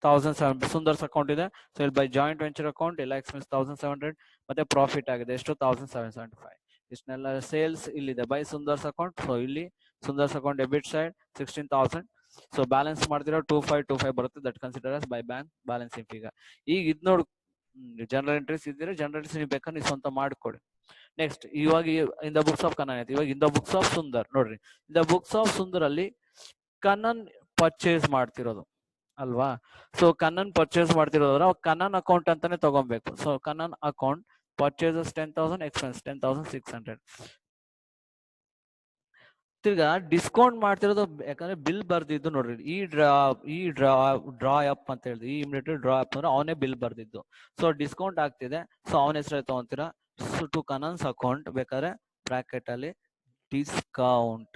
1,700 ಸುಂದರ್ಸ್ ಅಕೌಂಟ್ ಇದೆ. ಸೊ ಇಲ್ಲಿ ಬೈ ಜಾಯಿಂಟ್ ವೆಂಚರ್ ಅಕೌಂಟ್ ಎಲ್ಲ ಎಕ್ಸ್ಪೆನ್ಸ್ 1,700 ಮತ್ತೆ ಪ್ರಾಫಿಟ್ ಆಗಿದೆ ಎಷ್ಟು 1,775. ಇಷ್ಟನ್ನೆಲ್ಲ ಸೇಲ್ಸ್ ಇಲ್ಲಿದೆ ಬೈ ಸುಂದರ್ಸ್ ಅಕೌಂಟ್. ಸೊ ಇಲ್ಲಿ Sundar's account debit side 16,000. So balance ಮಾಡ್ತಿರೋ 2,525 ಬರುತ್ತೆ, that consider as by bank balancing figure. ಈಗ ಇದ್ ನೋಡ್ ಜನರಲ್ ಎಂಟ್ರೀಸ್ ಇದ್ರೆ ಜನರಲ್ ಎಂಟ್ರೀಸ್ ನೀವು ಬೇಕಾದ್ರೆ ನೀವು ಸ್ವಂತ ಮಾಡ್ಕೊಡಿ. ನೆಕ್ಸ್ಟ್ ಇವಾಗ in the books of Kannan ಆಯ್ತು, ಇವಾಗ in the books of Sundar ನೋಡ್ರಿ, in the books of Sundar ಅಲ್ಲಿ ಕನ್ನನ್ ಪರ್ಚೇಸ್ ಮಾಡ್ತಿರೋದು ಅಲ್ವಾ. ಸೊ ಕನ್ನನ್ ಪರ್ಚೇಸ್ ಮಾಡ್ತಿರೋದ್ರ ಕನ್ನನ್ ಅಕೌಂಟ್ ಅಂತಾನೆ ತಗೊಬೇಕು. So Kannan account purchases 10,000, expense 10,600. ತಿರ್ಗಾ ಡಿಸ್ಕೌಂಟ್ ಮಾಡ್ತಿರೋದು ಯಾಕಂದ್ರೆ ಬಿಲ್ ಬರ್ದಿದ್ದು ನೋಡ್ರಿ, ಈ ಡ್ರಾ ಅಪ್ ಅಂತ ಹೇಳಿದ್ವಿ, ಈ ಇಮಿಡಿಯೇಟ್ ಡ್ರಾ ಅಪ್ ಅಂದ್ರೆ ಅವನೇ ಬಿಲ್ ಬರ್ದಿದ್ದು. ಸೊ ಡಿಸ್ಕೌಂಟ್ ಆಗ್ತಿದೆ, ಸೊ ಅವನ ಹೆಸರು ತಗೊಂತೀರಾ. ಸೊ ಟು ಕನ್ನನ್ಸ್ ಅಕೌಂಟ್ ಬೇಕಾದ್ರೆ ಬ್ರಾಕೆಟ್ ಅಲ್ಲಿ ಡಿಸ್ಕೌಂಟ್,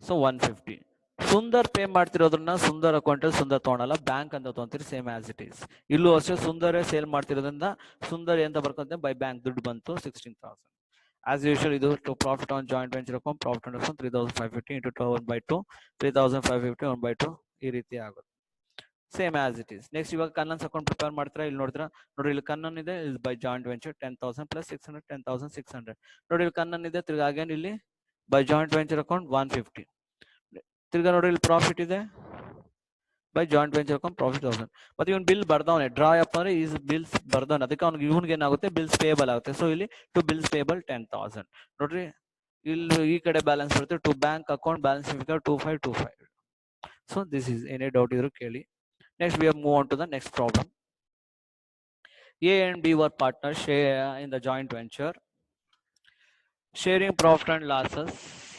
ಸೊ 150. ಸುಂದರ್ ಪೇ ಮಾಡ್ತಿರೋದ್ರನ್ನ ಸುಂದರ್ ಅಕೌಂಟ್ ಅಲ್ಲಿ ಸುಂದರ್ ತಗೊಳಲ್ಲ, ಬ್ಯಾಂಕ್ ಅಂತ ತಗೊಂತೀರಿ ಸೇಮ್ ಆಸ್ ಇಟ್ ಈಸ್. ಇಲ್ಲೂ ಅಷ್ಟೇ ಸುಂದರೇ ಸೇಲ್ ಮಾಡ್ತಿರೋದ್ರಿಂದ ಸುಂದರ್ ಅಂತ ಬರ್ಕೊಂತ ಬೈ ಬ್ಯಾಂಕ್ ದುಡ್ಡು ಬಂತು 16,000. ಆಸ್ ಯೂಶುವಲ್ ಇದು to profit on joint venture account, profit on account 3,550 into 1/2, 3,550 1/2 ಈ ರೀತಿ ಆಗುತ್ತೆ, same as it is. Next ಇವಾಗ ಕನ್ನನ್ಸ್ ಅಕೌಂಟ್ ಪ್ರಿಪೇರ್ ಮಾಡ್ತೀರಾ, ಇಲ್ಲಿ ನೋಡಿದ್ರ ನೋಡ್ರಿ, ಇಲ್ಲಿ ಕನ್ನನ್ ಇದೆ, ಇಲ್ಲಿ ಬೈ ಜಾಯಿಂಟ್ ವೆಂಚರ್ 10,000 plus 600 10,600. ನೋಡಿ ಇಲ್ಲಿ ಕನ್ನನ್ ಇದೆ, ತಿರ್ಗಾ ಅಗೇನ್ ಇಲ್ಲಿ ಬೈ ಜಾಯಿಂಟ್ ವೆಂಚರ್ ಅಕೌಂಟ್ 150. ತಿರ್ಗಾ ನೋಡಿ ಇಲ್ಲಿ ಪ್ರಾಫಿಟ್ ಇದೆ by joint venture account profit 1,000. ಮತ್ತೆ ಇವನ್ ಬಿಲ್ ಬರ್ದವನೆ ಡ್ರಾ ಅಪ್ ಅಂದ್ರೆ ಈಸ್ ಬಿಲ್ಸ್ ಬರ್ದವನೆ, ಅದಕ್ಕೆ ಅವ್ನಿಗೆ ಇವನ್ಗೆ ಏನಾಗುತ್ತೆ ಬಿಲ್ಸ್ ಪೇಬಲ್ ಆಗುತ್ತೆ. ಸೊ ಇಲ್ಲಿ ಟು ಬಿಲ್ಸ್ ಪೇಬಲ್ 10,000 ನೋಡ್ರಿ, ಇಲ್ಲಿ ಈ ಕಡೆ ಬ್ಯಾಲೆನ್ಸ್ ಬರುತ್ತೆ to bank account balance 2,525. So this is ಏನೇ ಡೌಟ್ ಇದ್ರು ಕೇಳಿ. Next we move on to the next problem. A and B were partners in the joint venture, sharing profit and losses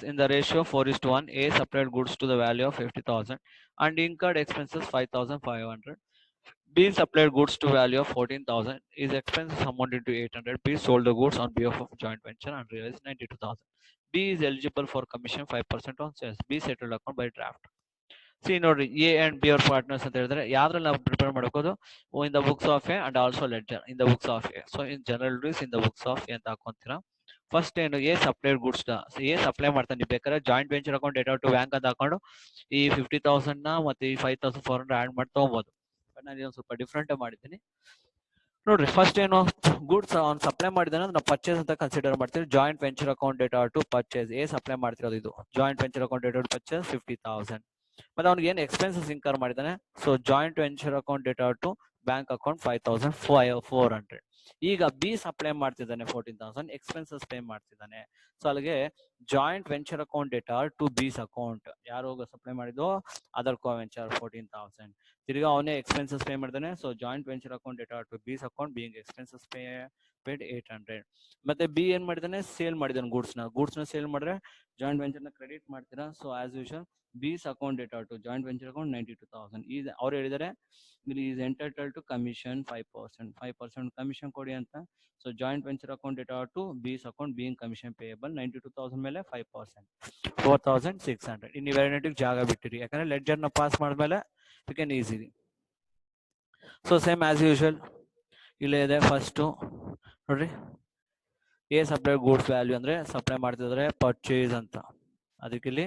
in the ratio 4:1. A supplied goods to the value of 50,000 and incurred expenses 5,500. B supplied goods to value of 14,000. His expenses amounted to 800. B sold the goods on behalf of joint venture and realized 92,000. B is eligible for commission 5% on sales. B settled account by draft. See ನೋಡ್ರಿ, ಎ ಅಂಡ್ ಬಿ ಅವರ್ ಪಾರ್ಟ್ನರ್ಸ್ ಅಂತ ಹೇಳಿದ್ರೆ ಯಾವ್ದ್ರಲ್ಲಿ ನಾವು ಪ್ರಿಪೇರ್ ಮಾಡ್ಕೋದು, in the books of A and also ledger in the books of A. So in general rules in the books of A ಅಂತ ಹಾಕೊಂತೀರಾ. ಫಸ್ಟ್ ಏನು, A supplied goods A supply ಮಾಡ್ತಾನೆ. ನೀವು ಬೇಕಾದ್ರೆ joint venture account data to bank ಅಂತ ಹಾಕೊಂಡು ಈ 50,000 ನ ಮತ್ತೆ ಈ 5,400 ಆಡ್ ಮಾಡಿ ತಗೋಬಹುದು. ಬಟ್ ನಾನು ಇದೊಂದು ಸ್ವಲ್ಪ ಡಿಫ್ರೆಂಟ್ ಮಾಡಿದ್ದೀನಿ ನೋಡ್ರಿ. ಫಸ್ಟ್ ಏನು, ಗುಡ್ಸ್ ಅವ್ನು ಸಪ್ಲೈ ಮಾಡಿದಾನೆ ನಾವು ಪರ್ಚೇಸ್ ಅಂತ ಕನ್ಸಿಡರ್ ಮಾಡ್ತೀವಿ. Joint venture account data to purchase, A supply ಮಾಡ್ತಿರೋದು ಇದು joint venture account data to purchase 50,000. ಮತ್ತೆ ಅವ್ನಿಗೆ ಏನು ಎಕ್ಸ್ಪೆನ್ಸಸ್ ಇನ್ಕರ್ ಮಾಡಿದಾನೆ, so joint venture account data to bank account 5,400. ಈಗ ಬಿ ಸಪ್ಲೈ ಮಾಡ್ತಿದ್ದಾನೆ 14,000, ಎಕ್ಸ್ಪೆನ್ಸಸ್ ಪೇ ಮಾಡ್ತಿದ್ದಾನೆ. ಸೊ ಅಲ್ಲಿಗೆ joint venture account data to B's account ಯಾರು ಸಪ್ಲೈ ಮಾಡಿದ್ದು ಅದರ್ ಕೋ ವೆಂಚರ್ 14,000. ತಿರ್ಗಾ ಅವನೇ ಎಕ್ಸ್ಪೆನ್ಸಸ್ ಪೇ ಮಾಡ್ತಾನೆ. So joint venture account data to B's account being expenses paid 800. ಮತ್ತೆ ಬಿ ಏನ್ ಮಾಡಿದಾನೆ, ಸೇಲ್ ಮಾಡಿದಾನೆ ಗೂಡ್ಸ್ ನ ಸೇಲ್ ಮಾಡಿದ್ರೆ ಜಾಯಿಂಟ್ ವೆಂಚರ್ ನ ಕ್ರೆಡಿಟ್ ಮಾಡ್ತೀರಾ. So as usual B's account data to joint venture account 92,000. ಈಗ ಅವ್ರು ಹೇಳಿದರೆ ಇಲ್ಲಿ is entitled to commission 5% commission ಕೊಡಿ ಅಂತ. So joint venture account data to B's account being commission payable 92,000 ಮೇಲೆ 5%, 4,600. ಇನ್ನು ಇವೆರಡಕ್ಕೆ ಜಾಗ ಬಿಟ್ಟಿರಿ, ಯಾಕಂದ್ರೆ ಲೆಡ್ಜರ್ ನ ಪಾಸ್ ಮಾಡಿದ್ಮೇಲೆ you can easily. So same as usual ಇಲ್ಲೇ ಇದೆ. ಫಸ್ಟ್ ನೋಡ್ರಿ, ಎ ಸಪ್ಲೈ ಗೂಡ್ಸ್ ವ್ಯಾಲ್ಯೂ ಅಂದ್ರೆ ಸಪ್ಲೈ ಮಾಡ್ತಿದ್ರೆ ಪರ್ಚೇಸ್ ಅಂತ, ಅದಕ್ಕೆ ಇಲ್ಲಿ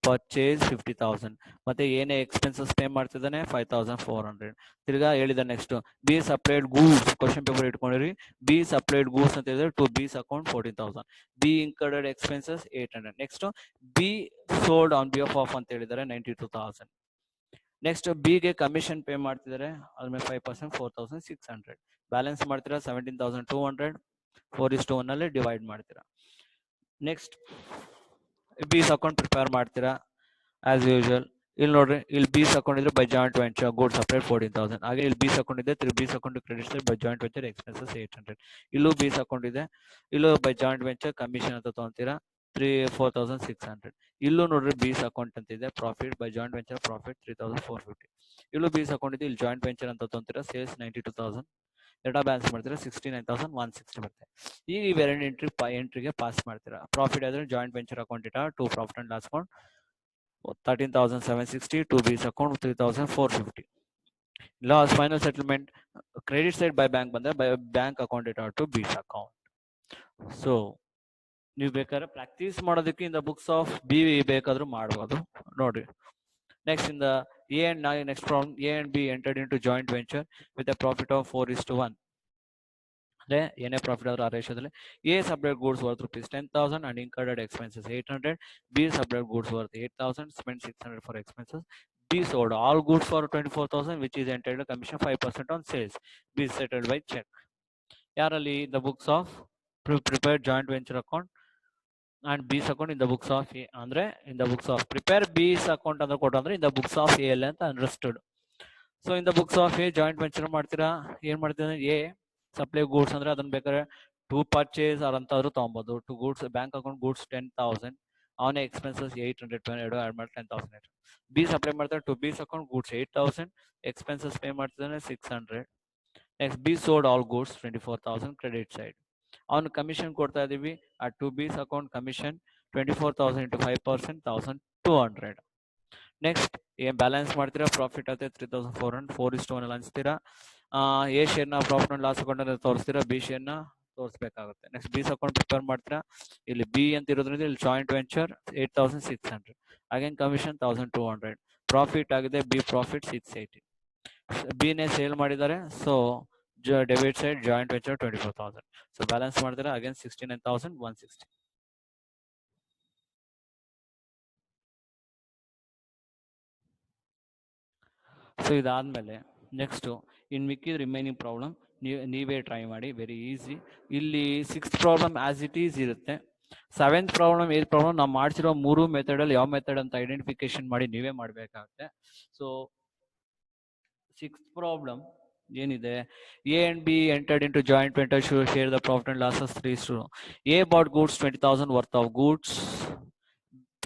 ಪರ್ಚೇಸ್ 50,000. ಮತ್ತೆ ಏನೇ ಎಕ್ಸ್ಪೆನ್ಸಸ್ ಪೇ ಮಾಡ್ತಿದ್ದಾನೆ 5,400. ತಿರ್ಗಾ ಹೇಳಿದ next B supplied goods, question paper ಇಟ್ಕೊಂಡಿರಿ. ಬಿ ಸಪ್ಲೈಡ್ ಗೂಡ್ಸ್ ಅಂತ ಹೇಳಿದ್ರೆ to B's account 14,000. B incurred expenses 800. Next B sold on behalf of ಅಂತ ಹೇಳಿದ್ದಾರೆ 92,000. ನೆಕ್ಸ್ಟ್ ಬಿ ಗೆ ಕಮಿಷನ್ ಪೇ ಮಾಡ್ತಿದ್ದಾರೆ, ಅದ್ಮೇಲೆ 5% 4,600. ಬ್ಯಾಲೆನ್ಸ್ ಮಾಡ್ತೀರಾ 17,200. 4:1 ಅಲ್ಲಿ ಡಿವೈಡ್ ಮಾಡ್ತೀರಾ. ನೆಕ್ಸ್ಟ್ ಬೀಸ್ ಅಕೌಂಟ್ ಪ್ರಿಪೇರ್ ಮಾಡ್ತೀರಾ ಆಸ್ ಯೂಶುವಲ್. ಇಲ್ಲಿ ನೋಡ್ರಿ, ಇಲ್ಲಿ ಬೀಸ್ ಅಕೌಂಟ್ ಇದ್ರೆ by joint venture goods separate 14,000. ಹಾಗೆ ಇಲ್ಲಿ ಬೀಸ್ ಅಕೌಂಟ್ ಇದೆ, B's account credits by joint venture expenses 800. ಇಲ್ಲೂ ಬೀಸ್ ಅಕೌಂಟ್ ಇದೆ, ಇಲ್ಲೂ ಬೈ ಜಾಯಿಂಟ್ ವೆಂಚರ್ ಕಮಿಷನ್ ಅಂತ ತಗೊಂತೀರಾ 4,600. ಇಲ್ಲೂ ನೋಡ್ರಿ ಬೀಸ್ ಅಕೌಂಟ್ ಅಂತ ಇದೆ, profit by joint venture profit 3,450. ಇಲ್ಲೂ ಬೀಸ್ ಅಕೌಂಟ್ ಇದೆ, ಇಲ್ಲಿ ಜಾಯಿಂಟ್ ವೆಂಚರ್ ಅಂತ ತಗೊಂತೀರಾ ಸೇಲ್ಸ್ 92,000. ಡೇಟಾ ಬ್ಯಾಲೆನ್ಸ್ ಮಾಡ್ತೀರಾ 69,160 ಬರುತ್ತೆ. ಈಗ ಇವೆರಡು ಎಂಟ್ರಿಗೆ ಪಾಸ್ ಮಾಡ್ತೀರಾ. ಪ್ರಾಫಿಟ್ ಆದ್ರೆ joint venture account data to profit and loss account 13,760, to B's account 3,450. Loss final settlement credit side by bank ಬಂದ್ರೆ by bank account data to B's account. So ನೀವು ಬೇಕಾದ್ರೆ ಪ್ರಾಕ್ಟೀಸ್ ಮಾಡೋದಕ್ಕೆ in the books of B ಬೇಕಾದ್ರೂ ಮಾಡಬಹುದು ನೋಡ್ರಿ. Next in the A and next problem, A and B entered into joint venture with a profit of 4:1. ಅಂದ್ರೆ ಏನೇ ಪ್ರಾಫಿಟ್ ಆದ್ರೂ ಆ ರೇಷಿಯೋದಲ್ಲಿ A supplied goods worth rupees 10,000 and incurred expenses 800. B supplied goods worth 8,000, spent 600 for expenses. B sold all goods for 24,000, which is entitled commission 5% on sales. B is settled by check. ಯಾರಲ್ಲಿ the books of prepared joint venture account and B's account in the books of A ಅಂದ್ರೆ in the books of prepare B's account ಅಂತ ಕೊಟ್ಟು ಅಂದ್ರೆ in the books of A ಅಂತ understood. So in the books of A joint venture ಮಾಡ್ತೀರಾ, ಏನ್ ಮಾಡ್ತೀರಾ, A ಸಪ್ಲೈ ಗೂಡ್ಸ್ ಅಂದ್ರೆ ಅದನ್ನ ಬೇಕಾದ್ರೆ ಟು ಪರ್ಚೇಸ್ ಅಂತವ್ರು ತಗೊಬಹುದು. To goods bank account goods 10,000, ಅವನ ಎಕ್ಸ್ಪೆನ್ಸಸ್ 800 ಆಡ್ ಮಾಡಿ 10,000. ಬಿ ಸಪ್ಲೈ ಮಾಡ್ತಾರೆ to B's account goods 8,000, expenses pay ಮಾಡ್ತಿದ್ದಾನೆ 600. Next B sold all goods 24,000 credit side. ಅವನು ಕಮಿಷನ್ ಕೊಡ್ತಾ ಇದೀವಿ ಆ to B's account commission 24,000 into 5%, 1,200. Next ಏನ್ ಬ್ಯಾಲೆನ್ಸ್ ಮಾಡ್ತೀರಾ, ಪ್ರಾಫಿಟ್ ಆಗುತ್ತೆ 3,400. 4:1 ಹಂಚ್ತೀರಾ. ಎ ಶೇರ್ ನ ಪ್ರಾಫಿಟ್ ಅಂಡ್ ಲಾಸ್ ಅಕೌಂಟ್ ಅಂತ ತೋರಿಸ್ತೀರಾ, ಬಿ ಶೇರ್ ನ ತೋರಿಸ್ಬೇಕಾಗುತ್ತೆ. ನೆಕ್ಸ್ಟ್ ಬೀಸ್ ಅಕೌಂಟ್ ಪ್ರಿಪೇರ್ ಮಾಡ್ತೀರಾ, ಇಲ್ಲಿ ಬಿ ಅಂತ ಇರೋದ್ರಿಂದ ಇಲ್ಲಿ joint venture 8,600, again commission 1,200. Profit ಆಗಿದೆ ಬಿ ಪ್ರಾಫಿಟ್ 680. ಬಿ ನೇ ಸೇಲ್ ಮಾಡಿದ್ದಾರೆ, so debit side joint venture 24,000. So balance ಮಾಡಿದ್ರೆ ಅಗೇನ್ 69,160. ಸೊ ಇದಾದ್ಮೇಲೆ ನೆಕ್ಸ್ಟ್ ಇನ್ ಮಿಕ್ಕಿದ ರಿಮೈನಿಂಗ್ ಪ್ರಾಬ್ಲಮ್ ನೀವೇ ಟ್ರೈ ಮಾಡಿ, ವೆರಿ ಈಸಿ. ಇಲ್ಲಿ 6th problem as it is ಇರುತ್ತೆ. 7th ಪ್ರಾಬ್ಲಮ್ 8th ಪ್ರಾಬ್ಲಮ್ ನಾವು ಮಾಡ್ಸಿರೋ 3 ಮೆಥಡ್ ಅಲ್ಲಿ ಯಾವ ಮೆಥಡ್ ಅಂತ ಐಡೆಂಟಿಫಿಕೇಶನ್ ಮಾಡಿ ನೀವೇ ಮಾಡ್ಬೇಕಾಗುತ್ತೆ. ಸೊ 6th ಪ್ರಾಬ್ಲಮ್ ಏನಿದೆ, A and B entered into joint venture ಶು share the profit and losses 3:2. A bought goods 20,000 worth of goods,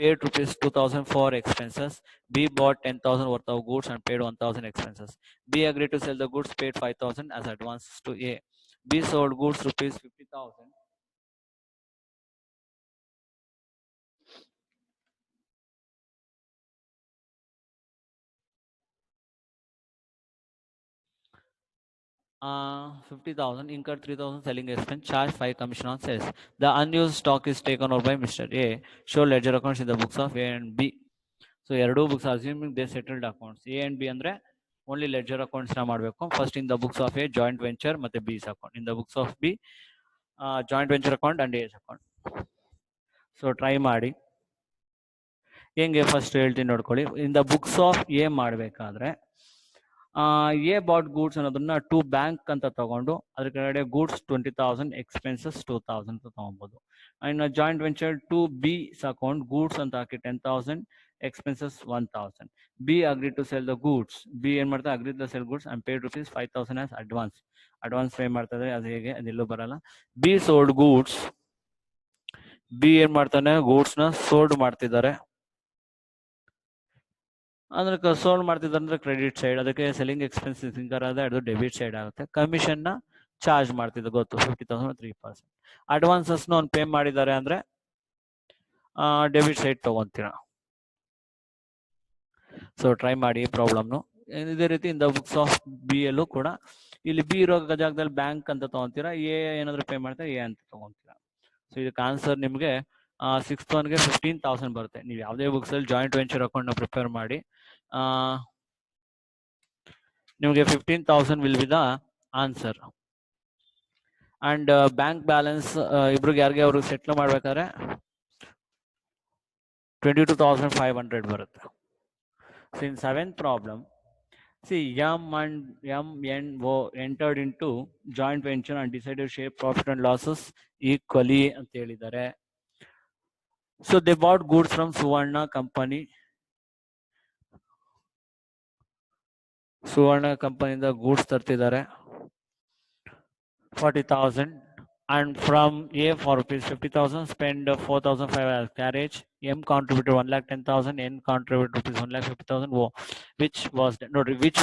paid rupees 2,000 for expenses. B bought 10,000 worth of goods and paid 1,000 expenses. B agreed to sell the goods, paid 5,000 as advance to A. B sold goods rupees 50,000. Uh, 50,000, incurred 3,000 selling expense, charge 5 commission on sales. The unused stock is taken over by Mr. A. Show ledger accounts in the books of A and B. So ಎರಡು books assuming they settled accounts. A and B ಅಂದ್ರೆ ಓನ್ಲಿ ಲೆಡ್ಜರ್ ಅಕೌಂಟ್ಸ್ ನ ಮಾಡಬೇಕು. First in the books of A joint venture ಮತ್ತೆ B's account, in the books of B joint venture account and A's account. So try ಮಾಡಿ. ಹೆಂಗೆ ಫಸ್ಟ್ ಹೇಳ್ತೀನಿ ನೋಡ್ಕೊಳ್ಳಿ. In the books of A ಮಾಡಬೇಕಾದ್ರೆ ಎ ಬಾಟ್ ಗೂಡ್ಸ್ ಅನ್ನೋದನ್ನ ಟು ಬ್ಯಾಂಕ್ ಅಂತ ತಗೊಂಡು ಅದ್ರ ಕೆಳಗಡೆ ಗೂಡ್ಸ್ 20,000 ಎಕ್ಸ್ಪೆನ್ಸಸ್ 2,000 ಅಂತ ತಗೊಬಹುದು. ಇನ್ನು joint venture to B account goods ಅಂತ ಹಾಕಿ 10,000 expenses 1,000. B agreed to sell the goods. B ಏನ್ ಮಾಡ್ತಾರೆ agreed to sell goods and paid rupees 5,000 as advance pay ಮಾಡ್ತಾರೆ. ಅದು ಹೇಗೆ ಅದೆಲ್ಲೂ ಬರಲ್ಲ. B sold goods. B ಏನ್ ಮಾಡ್ತಾನೆ ಗೂಡ್ಸ್ ನ ಸೋಲ್ಡ್ ಮಾಡ್ತಿದ್ದಾರೆ ಅಂದ್ರೆ ಸೋಲ್ಡ್ ಮಾಡ್ತಿದ್ದಾರೆ ಅಂದ್ರೆ ಕ್ರೆಡಿಟ್ ಸೈಡ್, ಅದಕ್ಕೆ ಸೆಲ್ಲಿಂಗ್ ಎಕ್ಸ್ಪೆನ್ಸಸ್ ಇನ್ಕರ್ ಆದ್ರೆ ಅದು ಡೆಬಿಟ್ ಸೈಡ್ ಆಗುತ್ತೆ. ಕಮಿಷನ್ ನ ಚಾರ್ಜ್ ಮಾಡ್ತಿದ್ದೆ ಗೊತ್ತು 50,000 3%. ಅಡ್ವಾನ್ಸಸ್ ನ ಅವ್ನು ಪೇ ಮಾಡಿದ್ದಾರೆ ಅಂದ್ರೆ ಡೆಬಿಟ್ ಸೈಡ್ ತಗೊಂತೀರಾ. ಸೊ ಟ್ರೈ ಮಾಡಿ ಪ್ರಾಬ್ಲಮ್ನು ಇದೇ ರೀತಿ ಇನ್ ದ ಬುಕ್ಸ್ ಆಫ್ ಬಿ ಎಲ್ಲೂ ಕೂಡ ಇಲ್ಲಿ ಬಿ ಇರೋ ಜಾಗದಲ್ಲಿ ಬ್ಯಾಂಕ್ ಅಂತ ತಗೊಂತೀರಾ, ಎ ಏನಾದ್ರು ಪೇ ಮಾಡ್ತಾರೆ ಎ ಅಂತ ತಗೊಂತೀರಾ. ಸೊ ಇದಕ್ಕೆ ಆನ್ಸರ್ ನಿಮ್ಗೆ 6th ಒನ್ಗೆ 15,000 ಬರುತ್ತೆ. ನೀವು ಯಾವುದೇ ಬುಕ್ಸ್ ಅಲ್ಲಿ ಜಾಯಿಂಟ್ ವೆಂಚರ್ ಅಕೌಂಟ್ ನ ಪ್ರಿಪೇರ್ ಮಾಡಿ ನಿಮಗೆ 15,000 will be the answer. And bank balance ಇಬ್ರಿಗೆ ಯಾರಿಗೆ ಅವರು ಸೆಟ್ಲ್ ಮಾಡ್ಬೇಕಾದ್ರೆ 22,500 ಬರುತ್ತೆ. So in 7th problem, see M and M&O entered into joint venture and decided to share profit and losses equally ಅಂತ ಹೇಳಿದ್ದಾರೆ. So they bought goods from Suvarna company. ಸುವರ್ಣ ಕಂಪನಿಯಿಂದ goods ತರ್ತಿದ್ದಾರೆ 40,000 and from A for rupees 50,000 spend 4,500 as carriage. M contributed 1,10,000, N contributed rupees 1,50,000. which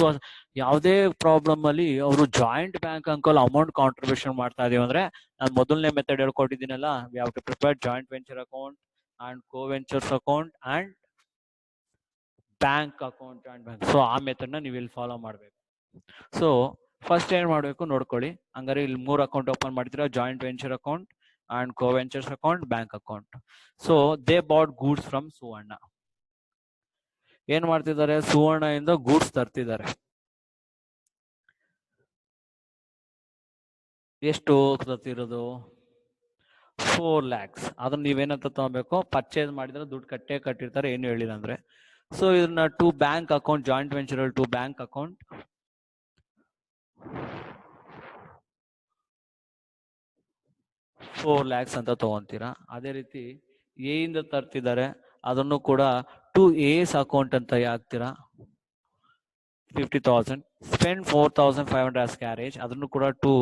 was ಯಾವುದೇ ಪ್ರಾಬ್ಲಮ್ ಅಲ್ಲಿ ಅವರು ಜಾಯಿಂಟ್ ಬ್ಯಾಂಕ್ ಅಂಕಲ್ ಅಮೌಂಟ್ ಕಾಂಟ್ರಿಬ್ಯೂಷನ್ ಮಾಡ್ತಾ ಇದೀವಿ ಅಂದ್ರೆ ನಾನು ಮೊದಲನೇ ಮೆಥಡ್ ಹೇಳ್ಕೊಟ್ಟಿದ್ದೀನಲ್ಲ, we have to prepare joint venture account and co ventures account and bank account and bank. So ಆ ಮೆಥಡ್ ನ ನೀವು ಇಲ್ಲಿ ಫಾಲೋ ಮಾಡ್ಬೇಕು. ಸೊ ಫಸ್ಟ್ ಏನ್ ಮಾಡ್ಬೇಕು ನೋಡ್ಕೊಳ್ಳಿ. ಹಂಗಾರೆ ಇಲ್ಲಿ 3 ಅಕೌಂಟ್ ಓಪನ್ ಮಾಡ್ತೀರಾ, joint venture account and co ventures account, bank account. So they bought goods from Suvarna. ಏನ್ ಮಾಡ್ತಿದ್ದಾರೆ, ಸುವರ್ಣ ಇಂದ ಗೂಡ್ಸ್ ತರ್ತಿದ್ದಾರೆ. ಎಷ್ಟು ತರ್ತಿರೋದು 4 lakhs. ಅದನ್ನ ನೀವೇನಂತ ತಗೋಬೇಕು, ಪರ್ಚೇಸ್ ಮಾಡಿದ್ರೆ ದುಡ್ಡು ಕಟ್ಟಿರ್ತಾರೆ, ಏನು ಹೇಳಿಲ್ಲ ಅಂದ್ರೆ. ಸೊ ಇದನ್ನ to bank account, joint venture to bank account 4 lakhs ಅಂತ ತಗೊಂತೀರಾ. ಅದೇ ರೀತಿ ಎ ಇಂದ ತರ್ತಿದ್ದಾರೆ, ಅದನ್ನು ಕೂಡ ಟು ಎಸ್ ಅಕೌಂಟ್ ಅಂತ ಹಾಕ್ತೀರಾ 50,000. ಸ್ಪೆಂಡ್ 4,500 ಆಸ್ ಕ್ಯಾರೇಜ್, ಅದನ್ನು ಕೂಡ ಟು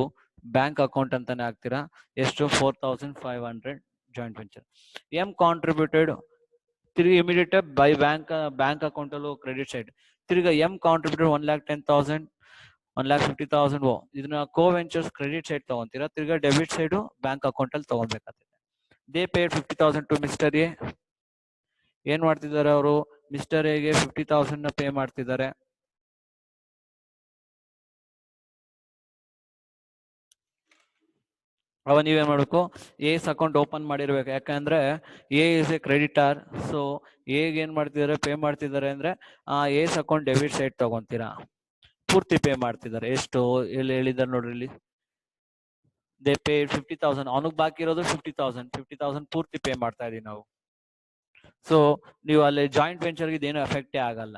ಬ್ಯಾಂಕ್ ಅಕೌಂಟ್ ಅಂತಾನೆ ಹಾಕ್ತೀರಾ. ಎಷ್ಟು 4,500 ಜಾಯಿಂಟ್ ವೆಂಚರ್. ಎಂ ಕಾಂಟ್ರಿಬ್ಯೂಟೆಡ್ ತಿರುಗಿ ಇಮಿಡಿಯೇಟ್ ಬೈ ಬ್ಯಾಂಕ್ ಅಕೌಂಟ್ ಅಲ್ಲೂ ಕ್ರೆಡಿಟ್ ಸೈಡ್. ತಿರ್ಗಾ ಎಂ ಕಾಂಟ್ರಿಬ್ಯೂಟೆಡ್ 1,10,000 1,50,000. ಇದನ್ನ ಕೋ ವೆಂಚರ್ಸ್ ಕ್ರೆಡಿಟ್ ಸೈಡ್ ತಗೊಂತೀರಾ, ತಿರ್ಗಾ ಡೆಬಿಟ್ ಸೈಡ್ ಬ್ಯಾಂಕ್ ಅಕೌಂಟ್ ಅಲ್ಲಿ ತಗೊಬೇಕಾಗ್ತದೆ. They paid 50,000 to mister A. ಏನ್ ಮಾಡ್ತಿದ್ದಾರೆ ಅವರು, ಮಿಸ್ಟರ್ ಎಗೆ 50,000 ನ ಪೇ ಮಾಡ್ತಿದ್ದಾರೆ. ಅವ ನೀವೇನ್ ಮಾಡ್ಬೇಕು, ಎಸ್ ಅಕೌಂಟ್ ಓಪನ್ ಮಾಡಿರ್ಬೇಕು. ಯಾಕಂದ್ರೆ A is A creditor. So egg ಏನ್ ಮಾಡ್ತಿದ್ದಾರೆ, ಪೇ ಮಾಡ್ತಿದ್ದಾರೆ ಅಂದ್ರೆ ಎಸ್ ಅಕೌಂಟ್ ಡೆಬಿಟ್ ಸೈಡ್ ತಗೊಂತೀರಾ, ಪೂರ್ತಿ ಪೇ ಮಾಡ್ತಿದ್ದಾರೆ. ಎಷ್ಟು ಎಲ್ಲಿ ಹೇಳಿದ್ದಾರೆ ನೋಡ್ರಿ, ಇಲ್ಲಿ ದೇ ಪೇ 50,000. ಅವನಿಗೆ ಬಾಕಿ ಇರೋದು 50,000 ಪೂರ್ತಿ ಪೇ ಮಾಡ್ತಾ ಇದೀವಿ ನಾವು. ಸೊ ನೀವು ಅಲ್ಲಿ ಜಾಯಿಂಟ್ ವೆಂಚರ್ಗೆ ಇದೇನು ಎಫೆಕ್ಟೇ ಆಗಲ್ಲ,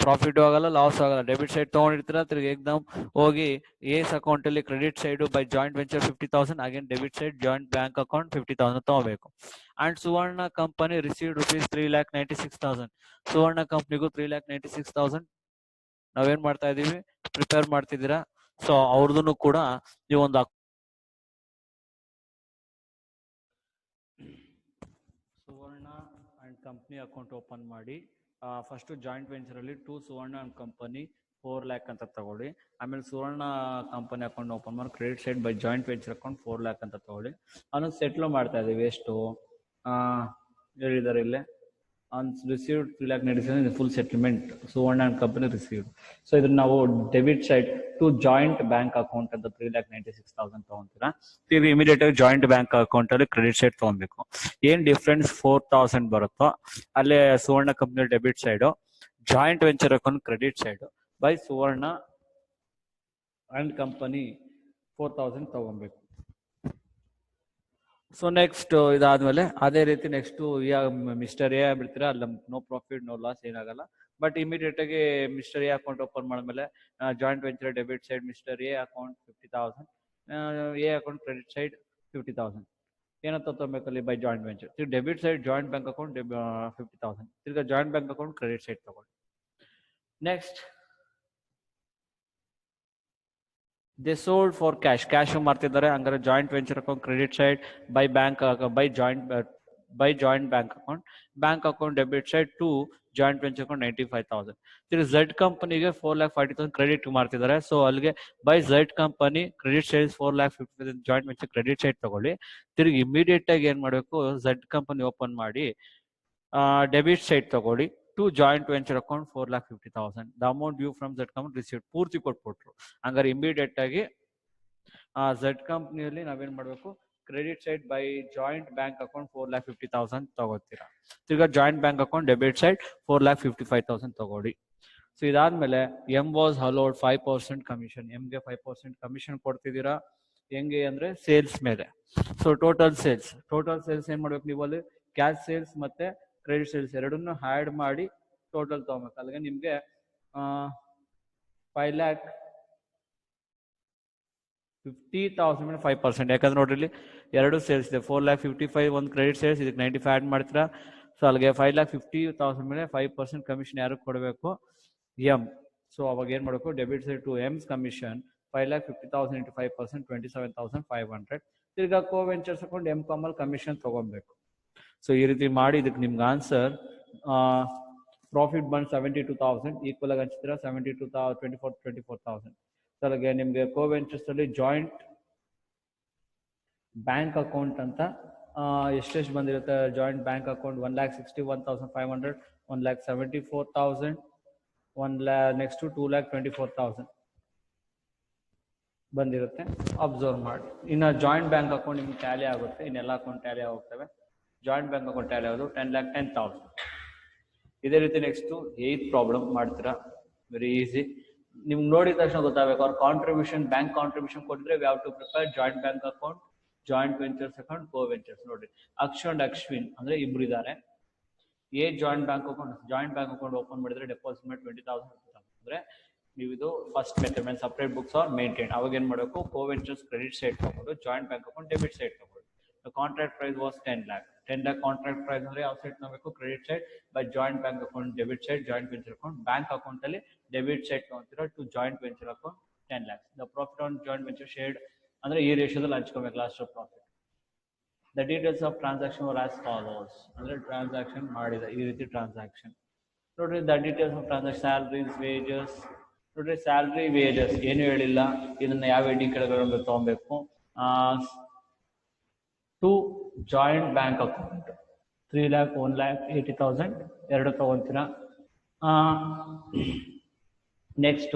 ಪ್ರಾಫಿಟ್ ಆಗಲ್ಲ, ಲಾಸ್ ಆಗಲ್ಲ. ಡೆಬಿಟ್ ಸೈಡ್ ತಗೊಂಡಿರ್ತೀರಾ, ತಿರ್ಗಿ ಎಕ್ದಮ್ ಹೋಗಿ ಎಸ್ ಅಕೌಂಟ್ ಅಲ್ಲಿ credit side by joint venture 50,000, again debit side joint bank account 50,000 ತಗೋಬೇಕು. And Suvarna company received rupees 3,96,000. ಸುವರ್ಣ ಕಂಪನಿಗೂ 3,96,000 ನಾವೇನ್ ಮಾಡ್ತಾ ಇದೀವಿ, ಪ್ರಿಪೇರ್ ಮಾಡ್ತಿದ್ದೀರಾ. ಸೊ ಅವ್ರದನ್ನು ಕೂಡ ನೀವು ಒಂದು Suvarna and company account open ಮಾಡಿ. ಫಸ್ಟ್ ಜಾಯಿಂಟ್ ವೆಂಚರ್ ಅಲ್ಲಿ to Suvarna and company 4 lakh ಅಂತ ತಗೊಳ್ಳಿ. ಆಮೇಲೆ ಸುವರ್ಣ ಕಂಪನಿ ಅಕೌಂಟ್ ಓಪನ್ ಮಾಡಿ credit side by joint venture account 4 lakh ಅಂತ ತಗೊಳ್ಳಿ. ಅದನ್ನು ಸೆಟ್ಲ್ ಮಾಡ್ತಾ ಇದೀವಿ. ಎಷ್ಟು ಹೇಳಿದ್ದಾರೆ ಇಲ್ಲೇ, received 3,97,000 full settlement Suvarna and company received. So ಇದನ್ನ ನಾವು debit side to joint bank account ಅಂತ 3,96,000 ತಗೊಂತೀರಾ. ತಿರ್ಗಿ ಇಮಿಡಿಯೇಟ್ ಆಗಿ ಜಾಯಿಂಟ್ ಬ್ಯಾಂಕ್ ಅಕೌಂಟ್ ಅಲ್ಲಿ ಕ್ರೆಡಿಟ್ ಸೈಡ್ ತಗೊಬೇಕು. ಏನ್ ಡಿಫ್ರೆನ್ಸ್ 4,000 ಬರುತ್ತೋ ಅಲ್ಲೇ Suvarna company debit side, joint venture account credit side by Suvarna and company 4,000 ತಗೊಬೇಕು. ಸೊ ನೆಕ್ಸ್ಟ್ ಇದಾದ್ಮೇಲೆ ಅದೇ ರೀತಿ ನೆಕ್ಸ್ಟ್ ಮಿಸ್ಟರ್ ಎ ಬಿಡ್ತೀರಾ, ಅಲ್ಲ ನೋ ಪ್ರಾಫಿಟ್ ನೋ ಲಾಸ್ ಏನಾಗಲ್ಲ. ಬಟ್ ಇಮಿಡಿಯೇಟ್ ಆಗಿ ಮಿಸ್ಟರ್ ಎ ಅಕೌಂಟ್ ಓಪನ್ ಮಾಡಿದ್ಮೇಲೆ joint venture debit side mister A account 50,000, A account credit side 50,000 ಏನಂತ ತಗೋಬೇಕಲ್ಲಿ by joint venture. Debit side joint bank account 50,000 ತಿರ್ಗಾ joint bank account credit side ತಗೊಳ್ಳಿ. Next they sold for cash ಮಾಡ್ತಿದ್ದಾರೆ, ಹಂಗಾರೆ joint venture account credit side by joint bank account debit side to joint venture account 95,000. ತಿರ್ಗಿ ಝೆಡ್ ಕಂಪನಿಗೆ 4,40,000 ಕ್ರೆಡಿಟ್ ಮಾಡ್ತಿದ್ದಾರೆ. ಸೊ ಅಲ್ಲಿಗೆ by Z company credit side 4,50,000 joint venture credit side ತಗೊಳ್ಳಿ. ತಿರ್ಗಿ ಇಮಿಡಿಯೇಟ್ ಆಗಿ ಏನ್ ಮಾಡ್ಬೇಕು, ಝೆಡ್ ಕಂಪನಿ ಓಪನ್ ಮಾಡಿ ಡೆಬಿಟ್ ಸೈಡ್ ತಗೊಳ್ಳಿ to joint venture account 4,50,000. The amount due from Z company received ಪೂರ್ತಿ ಕೊಟ್ಬಿಟ್ರು. ಹಂಗಾರೆ ಇಮಿಡಿಯೇಟ್ ಆಗಿ ಝೆಡ್ ಕಂಪನಿಯಲ್ಲಿ ನಾವೇನ್ ಮಾಡ್ಬೇಕು, credit side by joint bank account 4,50,000 ತಗೋತೀರಾ. ತಿರ್ಗಾ joint bank account debit side 4,55,000 ತಗೊಳ್ಳಿ. ಸೊ ಇದಾದ್ಮೇಲೆ ಎಂ ವಾಸ್ ಅಲೋಡ್ 5% ಕಮಿಷನ್. ಎಂಗೆ 5% ಕಮಿಷನ್ ಕೊಡ್ತಿದ್ದೀರಾ. ಹೆಂಗೆ ಅಂದ್ರೆ ಸೇಲ್ಸ್ ಮೇಲೆ. ಸೊ ಟೋಟಲ್ ಸೇಲ್ಸ್ ಏನ್ ಮಾಡ್ಬೇಕು ನೀವು ಅಲ್ಲಿ, ಕ್ಯಾಶ್ ಸೇಲ್ಸ್ ಮತ್ತೆ ಕ್ರೆಡಿಟ್ ಸೇಲ್ಸ್ ಎರಡನ್ನು ಆಡ್ ಮಾಡಿ ಟೋಟಲ್ ತಗೋಬೇಕು. ಅಲ್ಲಿಗೆ ನಿಮ್ಗೆ 5,50,000 ಮೇಲೆ 5%. ಯಾಕಂದ್ರೆ ನೋಡ್ರಿ ಇಲ್ಲಿ ಎರಡು ಸೇಲ್ಸ್ ಇದೆ, 4,55,000 ಒಂದು ಕ್ರೆಡಿಟ್ ಸೇಲ್ಸ್, ಇದಕ್ಕೆ 95 ಆಡ್ ಮಾಡ್ತೀರಾ. ಸೊ ಅಲ್ಲಿಗೆ 5,50,000 ಮೇಲೆ 5% ಕಮಿಷನ್ ಯಾರು ಕೊಡಬೇಕು, ಎಂ. ಸೊ ಅವಾಗ ಏನ್ ಮಾಡಬೇಕು, debit side to M's commission 5,50,000 into 5% 27,500. ತಿರ್ಗಾ ಕೋ ವೆಂಚರ್ಸ್ ಅಕೌಂಟ್ ಎಂ ಕಾಮಲ್ ಕಮಿಷನ್ ತಗೊಬೇಕು. ಸೊ ಈ ರೀತಿ ಮಾಡಿ ಇದಕ್ಕೆ ನಿಮ್ಗೆ ಆನ್ಸರ್ ಪ್ರಾಫಿಟ್ ಬಂದ್ 72,000 ಈಕ್ವಲ್ ಆಗಿ ಹಂಚ್ತೀರಾ 24,000. ಸೊ ಅಲ್ಲಿಗೆ ನಿಮ್ಗೆ ಕೋ ವೆಂಚರ್ಸ್ ಅಲ್ಲಿ ಜಾಯಿಂಟ್ ಬ್ಯಾಂಕ್ ಅಕೌಂಟ್ ಅಂತ ಎಷ್ಟೆಷ್ಟು ಬಂದಿರುತ್ತೆ. ಜಾಯಿಂಟ್ ಬ್ಯಾಂಕ್ ಅಕೌಂಟ್ 1,61,500, 1,74,000, ನೆಕ್ಸ್ಟ್ 2,24,000 ಬಂದಿರುತ್ತೆ. ಅಬ್ಸರ್ವ್ ಮಾಡಿ. ಇನ್ನು ಜಾಯಿಂಟ್ ಬ್ಯಾಂಕ್ ಅಕೌಂಟ್ ನಿಮ್ಗೆ ಟ್ಯಾಲಿ ಆಗುತ್ತೆ, ಇನ್ನೆಲ್ಲ ಅಕೌಂಟ್ ಟ್ಯಾಲಿ ಆಗೋಗ್ತವೆ. ಜಾಯಿಂಟ್ ಬ್ಯಾಂಕ್ ಅಕೌಂಟ್ ಟ್ಯಾಲಿ ಆಗೋದು 10,10,000. ಇದೇ ರೀತಿ ನೆಕ್ಸ್ಟ್ 8th ಪ್ರಾಬ್ಲಮ್ ಮಾಡ್ತೀರಾ. Very easy. ನಿಮ್ಗೆ ನೋಡಿದ ತಕ್ಷಣ ಗೊತ್ತಾಗಬೇಕು ಅವ್ರ ಕಾಂಟ್ರಿಬ್ಯೂಷನ್, ಬ್ಯಾಂಕ್ ಕಾಂಟ್ರಿಬ್ಯೂಷನ್ ಕೊಟ್ಟಿದ್ರೆ we have to prepare joint bank account, joint ventures account, co ventures. ನೋಡ್ರಿ ಅಕ್ಷ್ ಅಂಡ್ ಅಶ್ವಿನ್ ಅಂದ್ರೆ ಇಬ್ರು ಇದ್ದಾರೆ. A joint bank account open ಮಾಡಿದ್ರೆ ಡೆಪಾಸಿಟ್ ಮಾಡಿ 20,000 ಅಂದ್ರೆ ನೀವು ಇದು first method separate books are maintain. ಅವಾಗ ಏನ್ ಮಾಡಬೇಕು, ಕೋ ವೆಂಚರ್ಸ್ ಕ್ರೆಡಿಟ್ ಸೈಡ್ ತಗೊಂಡು joint bank account debit side ತಗೊಂಡು. Contract price was 10 lakh contract price ಅಂದ್ರೆ ಯಾವ ಸೈಡ್ ತಗೋಬೇಕು, credit side by joint bank account debit side joint venture account. Bank account ಅಲ್ಲಿ ಡೆಬಿಟ್ ಸೈಡ್ ತಗೊಂತೀರಾ to joint venture account 10 lakhs. The profit on joint venture shared ಅಂದ್ರೆ ಈ ರೇಷಿಯೋದಲ್ಲಿ ಹಂಚ್ಕೋಬೇಕು lost of profit. The details of transaction var as follows ಅಂದ್ರೆ ಟ್ರಾನ್ಸಾಕ್ಷನ್ ಮಾಡಿದ ಈ ರೀತಿ ಟ್ರಾನ್ಸಾಕ್ಷನ್ ನೋಡ್ರಿ. The details of transaction salaries wages ನೋಡ್ರಿ. ಸ್ಯಾಲರಿ ವೇಜಸ್ ಏನು ಹೇಳಿಲ್ಲ, ಇದನ್ನ ಯಾವ ಹೆಡ್ಡಿಂಗ್ ಕೆಳಗಡೆ ತಗೊಬೇಕು. To joint bank account 3 lakh 1,80,000 ಎರಡು ತಗೊಂತೀರಾ. ನೆಕ್ಸ್ಟ್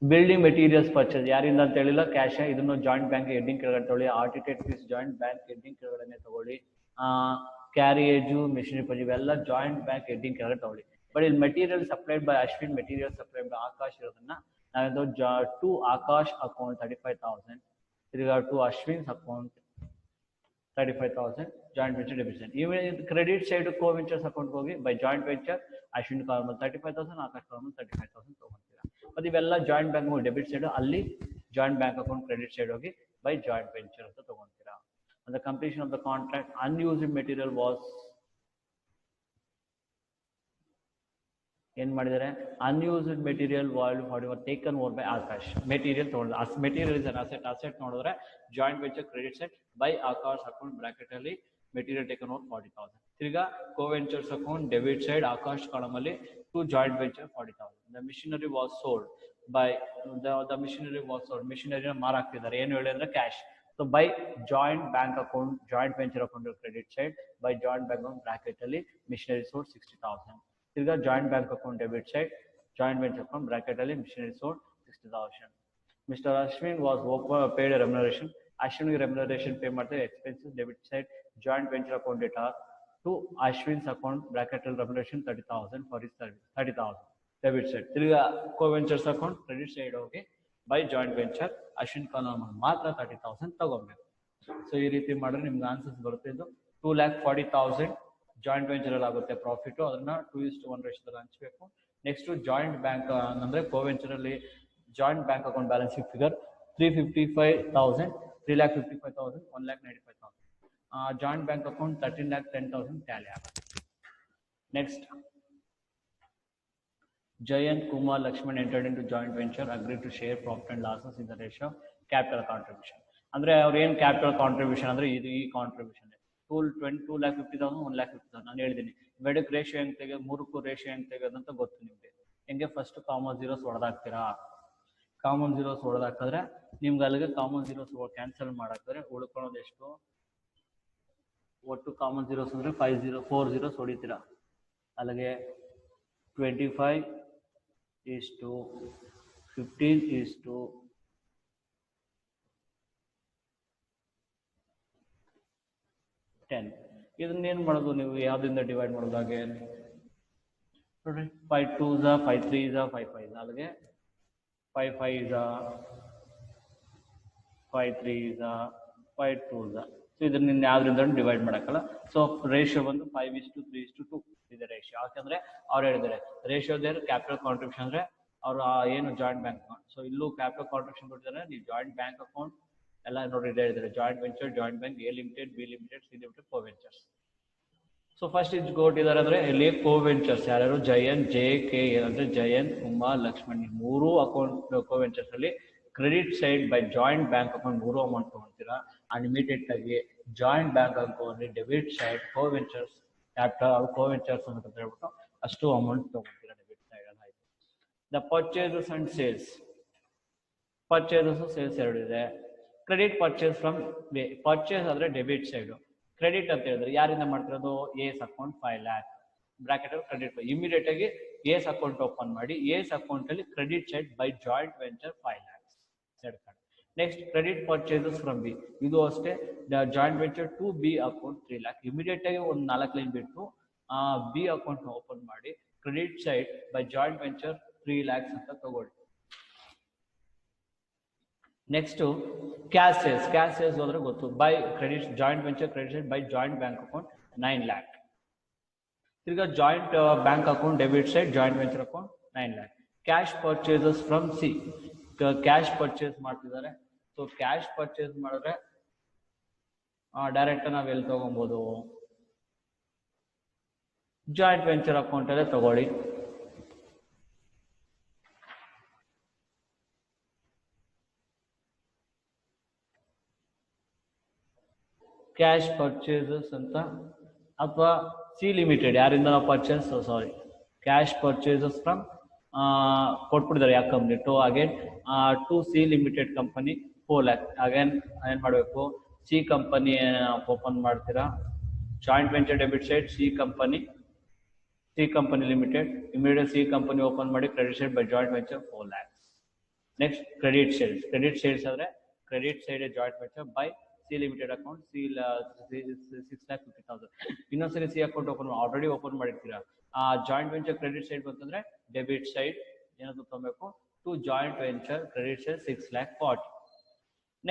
ಬಿಲ್ಡಿಂಗ್ ಮೆಟೀರಿಯಲ್ಸ್ ಪರ್ಚೇಸ್ ಯಾರಿಂದ ಅಂತ ಹೇಳಿಲ್ಲ, ಕ್ಯಾಶ್. ಇದನ್ನು ಜಾಯಿಂಟ್ ಬ್ಯಾಂಕ್ ಹೆಡ್ಡಿಂಗ್ ಕೆಳಗಡೆ ತಗೊಳ್ಳಿ. ಆರ್ಟಿಟೆಡ್ ಫೀಸ್ ಜಾಯಿಂಟ್ ಬ್ಯಾಂಕ್ ಹೆಡ್ಡಿಂಗ್ ಕೆಳಗಡೆ ತಗೊಳ್ಳಿ. ಕ್ಯಾರಿಯೇಜು ಮೆಷಿನರಿ ಪರ್ಚೇಸ್ ಇವೆಲ್ಲ ಜಾಯಿಂಟ್ ಬ್ಯಾಂಕ್ ಹೆಡ್ಡಿಂಗ್ ಕೆಳಗಡೆ ತಗೊಳ್ಳಿ. ಬಟ್ ಇಲ್ಲಿ material supplied by Ashwin, material supplied by Akash ಇರೋದನ್ನ ನಾವೇನು ಟು ಆಕಾಶ್ ಅಕೌಂಟ್ 35,000 ತಿರ್ಗಾ to Ashwin's account 35,000 joint venture debit side. ಇವನ್ credit side co ventures account ಹೋಗಿ ಬೈ ಜಾಯಿಂಟ್ ವೆಂಚರ್ ಅಶ್ವಿನ್ ಕಾರ್ಮಲ್ 35,000, ಆಕಾಶ್ ಕಾರ್ಮಲ್ 35,000 ತಗೊಂತೀರಾ. ಮತ್ತೆ ಇವೆಲ್ಲ ಜಾಯಿಂಟ್ ಬ್ಯಾಂಕ್ ಡೆಬಿಟ್ ಸೈಡ್, ಅಲ್ಲಿ joint bank account credit side ಹೋಗಿ ಬೈ ಜಾಯಿಂಟ್ ವೆಂಚರ್ ಅಂತ ತಗೊಂತೀರಾ. the completion of the contract, unused material was ಏನ್ ಮಾಡಿದ್ದಾರೆ, unused material value taken over by Akash. Material ತಗೊಂಡ್ರೆ material is an asset. Asset ನೋಡಿದ್ರೆ joint venture credit side by Akash account bracket ಅಲ್ಲಿ ಮೆಟೀರಿಯಲ್ ಟೇಕನ್ ಓವರ್ 40,000. ತಿರ್ಗಾ co ventures account debit side Akash column ಅಲ್ಲಿ to joint venture 40,000. The machinery was sold by the machinery was sold. ಮಿಷನರಿನ ಮಾರಾಕ್ತಿದ್ದಾರೆ, ಏನು ಹೇಳಿ ಅಂದ್ರೆ cash. So by joint bank account, joint venture account credit side, by joint bank account bracket ಅಲ್ಲಿ machinery sold 60,000. ತಿರ್ಗಾ joint bank account debit side, joint venture account bracket ಅಲ್ಲಿ machinery sold 60,000. Mr. Ashwin was paid a remuneration. Ashwin remuneration pay ಮಾಡ್ತಾರೆ. Expenses debit side, joint venture account data to Ashwin's account bracket ಅಲ್ಲಿ remuneration 30,000 for his service. 30,000 debit side. ತಿರ್ಗಾ co ventures account credit side ಹೋಗಿ by joint venture Ashwin column ಮಾತ್ರ 30,000 ತಗೋಬೇಕು. ಸೊ ಈ ರೀತಿ ಮಾಡಿದ್ರೆ ನಿಮ್ಗೆ ಆನ್ಸರ್ಸ್ ಬರುತ್ತೆ. ಇದು 2,40,000 ಜಾಯಿಂಟ್ ವೆಂಚರ್ ಅಲ್ಲಿ ಆಗುತ್ತೆ ಪ್ರಾಫಿಟ್, ಅದನ್ನ 2:1 ರೇಷಿಯೋದಲ್ಲಿ ಹಂಚಬೇಕು. ನೆಕ್ಸ್ಟ್ ಜಾಯಿಂಟ್ ಬ್ಯಾಂಕ್ ಅಂದ್ರೆ ಕೋವೆಂಚರ್ ಅಲ್ಲಿ joint bank account balancing figure 355,000, 3,55,000, 1,95,000. Joint bank account 13,10,000 tally ಆಗುತ್ತೆ. Next Jayant Kumar Lakshman entered into joint venture, agreed to share profit and losses in the ratio of capital contribution. ಅಂದ್ರೆ ಅವ್ರು ಏನು ಕ್ಯಾಪಿಟಲ್ ಕಾಂಟ್ರಿಬ್ಯೂಷನ್ ಅಂದ್ರೆ ಇದು ಈ ಕಾಂಟ್ರಿಬ್ಯೂಷನ್ 2,50,000, 1,50,000 ನಾನು ಹೇಳಿದ್ದೀನಿ. ಬೆಡಕ್ ರೇಷಿಯೋ ಹೆಂಗ್ ತೆಗೆಯೋದು, ಮೂರಕ್ಕೂ ರೇಷಿಯೋ ಹೆಂಗ್ ತೆಗೆಯೋದಂತ ಗೊತ್ತು ನಿಮಗೆ. ಹೆಂಗೆ ಫಸ್ಟ್ ಕಾಮನ್ ಜೀರೋಸ್ ಹೊಡೆದಾಕ್ತೀರಾ, ಕಾಮನ್ ಜೀರೋಸ್ ಹೊಡೆದಾಕಿದ್ರೆ ನಿಮ್ಗೆ ಅಲ್ಲಿಗೆ ಕಾಮನ್ ಜೀರೋಸ್ ಕ್ಯಾನ್ಸಲ್ ಮಾಡಾಕಿದ್ರೆ ಉಳ್ಕೊಳ್ಳೋದು ಎಷ್ಟು, ಒಟ್ಟು ಕಾಮನ್ ಜೀರೋಸ್ ಅಂದ್ರೆ 4 ಜೀರೋಸ್ ಹೊಡಿತೀರಾ. ಅಲ್ಲಿಗೆ 25:15. ಇದನ್ನೇನು ಮಾಡೋದು ನೀವು, ಯಾವ್ದಿಂದ ಡಿವೈಡ್ ಮಾಡೋದಾಗೆ ನೋಡಿ, 5 2s 5 3s 5 5s, ಅಲ್ಲಿಗೆ 5 5s 5 3s 5 2s. ಸೊ ಇದನ್ನ ಯಾವ್ದ್ರಿಂದ ಡಿವೈಡ್ ಮಾಡಕ್ಕಲ್ಲ. ಸೊ ರೇಷಿಯೋ ಬಂದು 5:3:2 ಇದೆ ರೇಷಿಯೋ. ಯಾಕಂದ್ರೆ ಅವ್ರು ಹೇಳಿದ್ದಾರೆ ರೇಷಿಯೋ ದೇರ್ ಕ್ಯಾಪಿಟಲ್ ಕಾಂಟ್ರಿಬ್ಯೂಷನ್ ಅಂದ್ರೆ ಅವರು ಏನು ಜಾಯಿಂಟ್ ಬ್ಯಾಂಕ್ ಅಕೌಂಟ್. ಸೊ ಇಲ್ಲೂ ಕ್ಯಾಪಿಟಲ್ ಕಾಂಟ್ರಿಬ್ಯೂಷನ್ ಕೊಟ್ಟಿದ್ದಾರೆ, ನೀವು ಜಾಯಿಂಟ್ ಬ್ಯಾಂಕ್ ಅಕೌಂಟ್ ಎಲ್ಲ ನೋಡಿ ಹೇಳಿದ್ದಾರೆ. Joint venture, joint bank, A limited, B limited, C limited, co ventures. So first ಇದು ಕೊಟ್ಟಿದ್ದಾರೆ ಅಂದ್ರೆ ಇಲ್ಲಿ ಕೋ ವೆಂಚರ್ಸ್ ಯಾರ್ಯಾರು, ಜಯಂತ್, JK ಅಂದ್ರೆ ಜಯಂತ್, ಕುಮಾರ್, ಲಕ್ಷ್ಮಣ್, ಮೂರು ಅಕೌಂಟ್ ಕೋ ವೆಂಚರ್ಸ್ ಅಲ್ಲಿ credit side by joint bank account 3 amount ತಗೊಂತೀರಾ. ಅಂಡ್ ಇಮಿಡಿಯೇಟ್ ಆಗಿ joint bank account debit side co ventures capital co ventures ಅಂತ ಹೇಳ್ಬಿಟ್ಟು ಅಷ್ಟು ಅಮೌಂಟ್ ತಗೊಂತೀರಾ ಡೆಬಿಟ್ ಸೈಡ್ ಅಲ್ಲಿ. ಆಯ್ತು. The purchases and sales, purchases sales ಎರಡು ಇದೆ. ಕ್ರೆಡಿಟ್ ಪರ್ಚೇಸ್ ಫ್ರಮ್ ಪರ್ಚೇಸ್ ಆದ್ರೆ ಡೆಬಿಟ್ ಸೈಡ್, ಕ್ರೆಡಿಟ್ ಅಂತ ಹೇಳಿದ್ರೆ ಯಾರಿಂದ ಮಾಡ್ತಿರೋದು, ಏಸ್ ಅಕೌಂಟ್ 5 lakh ಬ್ರಾಕೆಟ್ ಅಲ್ಲಿ ಕ್ರೆಡಿಟ್. ಇಮಿಡಿಯೇಟ್ ಆಗಿ ಏಸ್ ಅಕೌಂಟ್ ಓಪನ್ ಮಾಡಿ, ಏಸ್ ಅಕೌಂಟ್ ಅಲ್ಲಿ credit side by joint venture 5 lakhs. Next credit purchases from B, ಇದು ಅಷ್ಟೇ joint venture to B account 3 lakh. Immediate ಆಗಿ ಒಂದು 4 ಲೈನ್ ಬಿಟ್ಟು ಬಿ ಅಕೌಂಟ್ ಓಪನ್ ಮಾಡಿ credit side by joint venture 3 lakhs ಅಂತ ತಗೊಳ್ಳಿ. Next cash sales, cash sales ಹೋದ್ರೆ ಗೊತ್ತು, by credit joint venture credit side by joint bank account 9 lakh. ಈಗ joint bank account debit side joint venture account 9 lakh. Cash purchases from C, cash purchase ಮಾಡ್ತಿದ್ದಾರೆ. ಸೊ ಕ್ಯಾಶ್ ಪರ್ಚೇಸ್ ಮಾಡಿದ್ರೆ ಡೈರೆಕ್ಟ್ ನಾವ್ ಎಲ್ಲಿ ತಗೊಬಹುದು, ಜಾಯಿಂಟ್ ವೆಂಚರ್ ಅಕೌಂಟ್ ಅಲ್ಲೇ ತಗೊಳ್ಳಿ. ಕ್ಯಾಶ್ ಪರ್ಚೇಸಸ್ ಅಂತ, ಅಥವಾ ಸಿ ಲಿಮಿಟೆಡ್ ಯಾರಿಂದ ನಾವು purchase, sorry cash purchases from ಕೊಟ್ಬಿಟ್ಟಿದ್ದಾರೆ ಯಾವ company to again to C limited company 4 lakh. Again ಏನ್ ಮಾಡಬೇಕು, ಸಿ ಕಂಪನಿ ಓಪನ್ ಮಾಡ್ತೀರಾ, joint venture debit side C company limited, immediate C company open ಮಾಡಿ credit side by joint venture 4 lakhs. Next credit sales, credit sales ಆದ್ರೆ credit side joint venture by C limited account 6,50,000. ಇನ್ನೊಂದ್ಸರಿ C account open already open ಮಾಡಿರ್ತೀರಾ. ಜಾಯಿಂಟ್ ವೆಂಚರ್ ಕ್ರೆಡಿಟ್ ಸೈಡ್ ಬಂತಂದ್ರೆ ಡೆಬಿಟ್ ಸೈಡ್ ಏನಾದ್ರು ತಗೋಬೇಕು to joint venture credit side 6,40,000.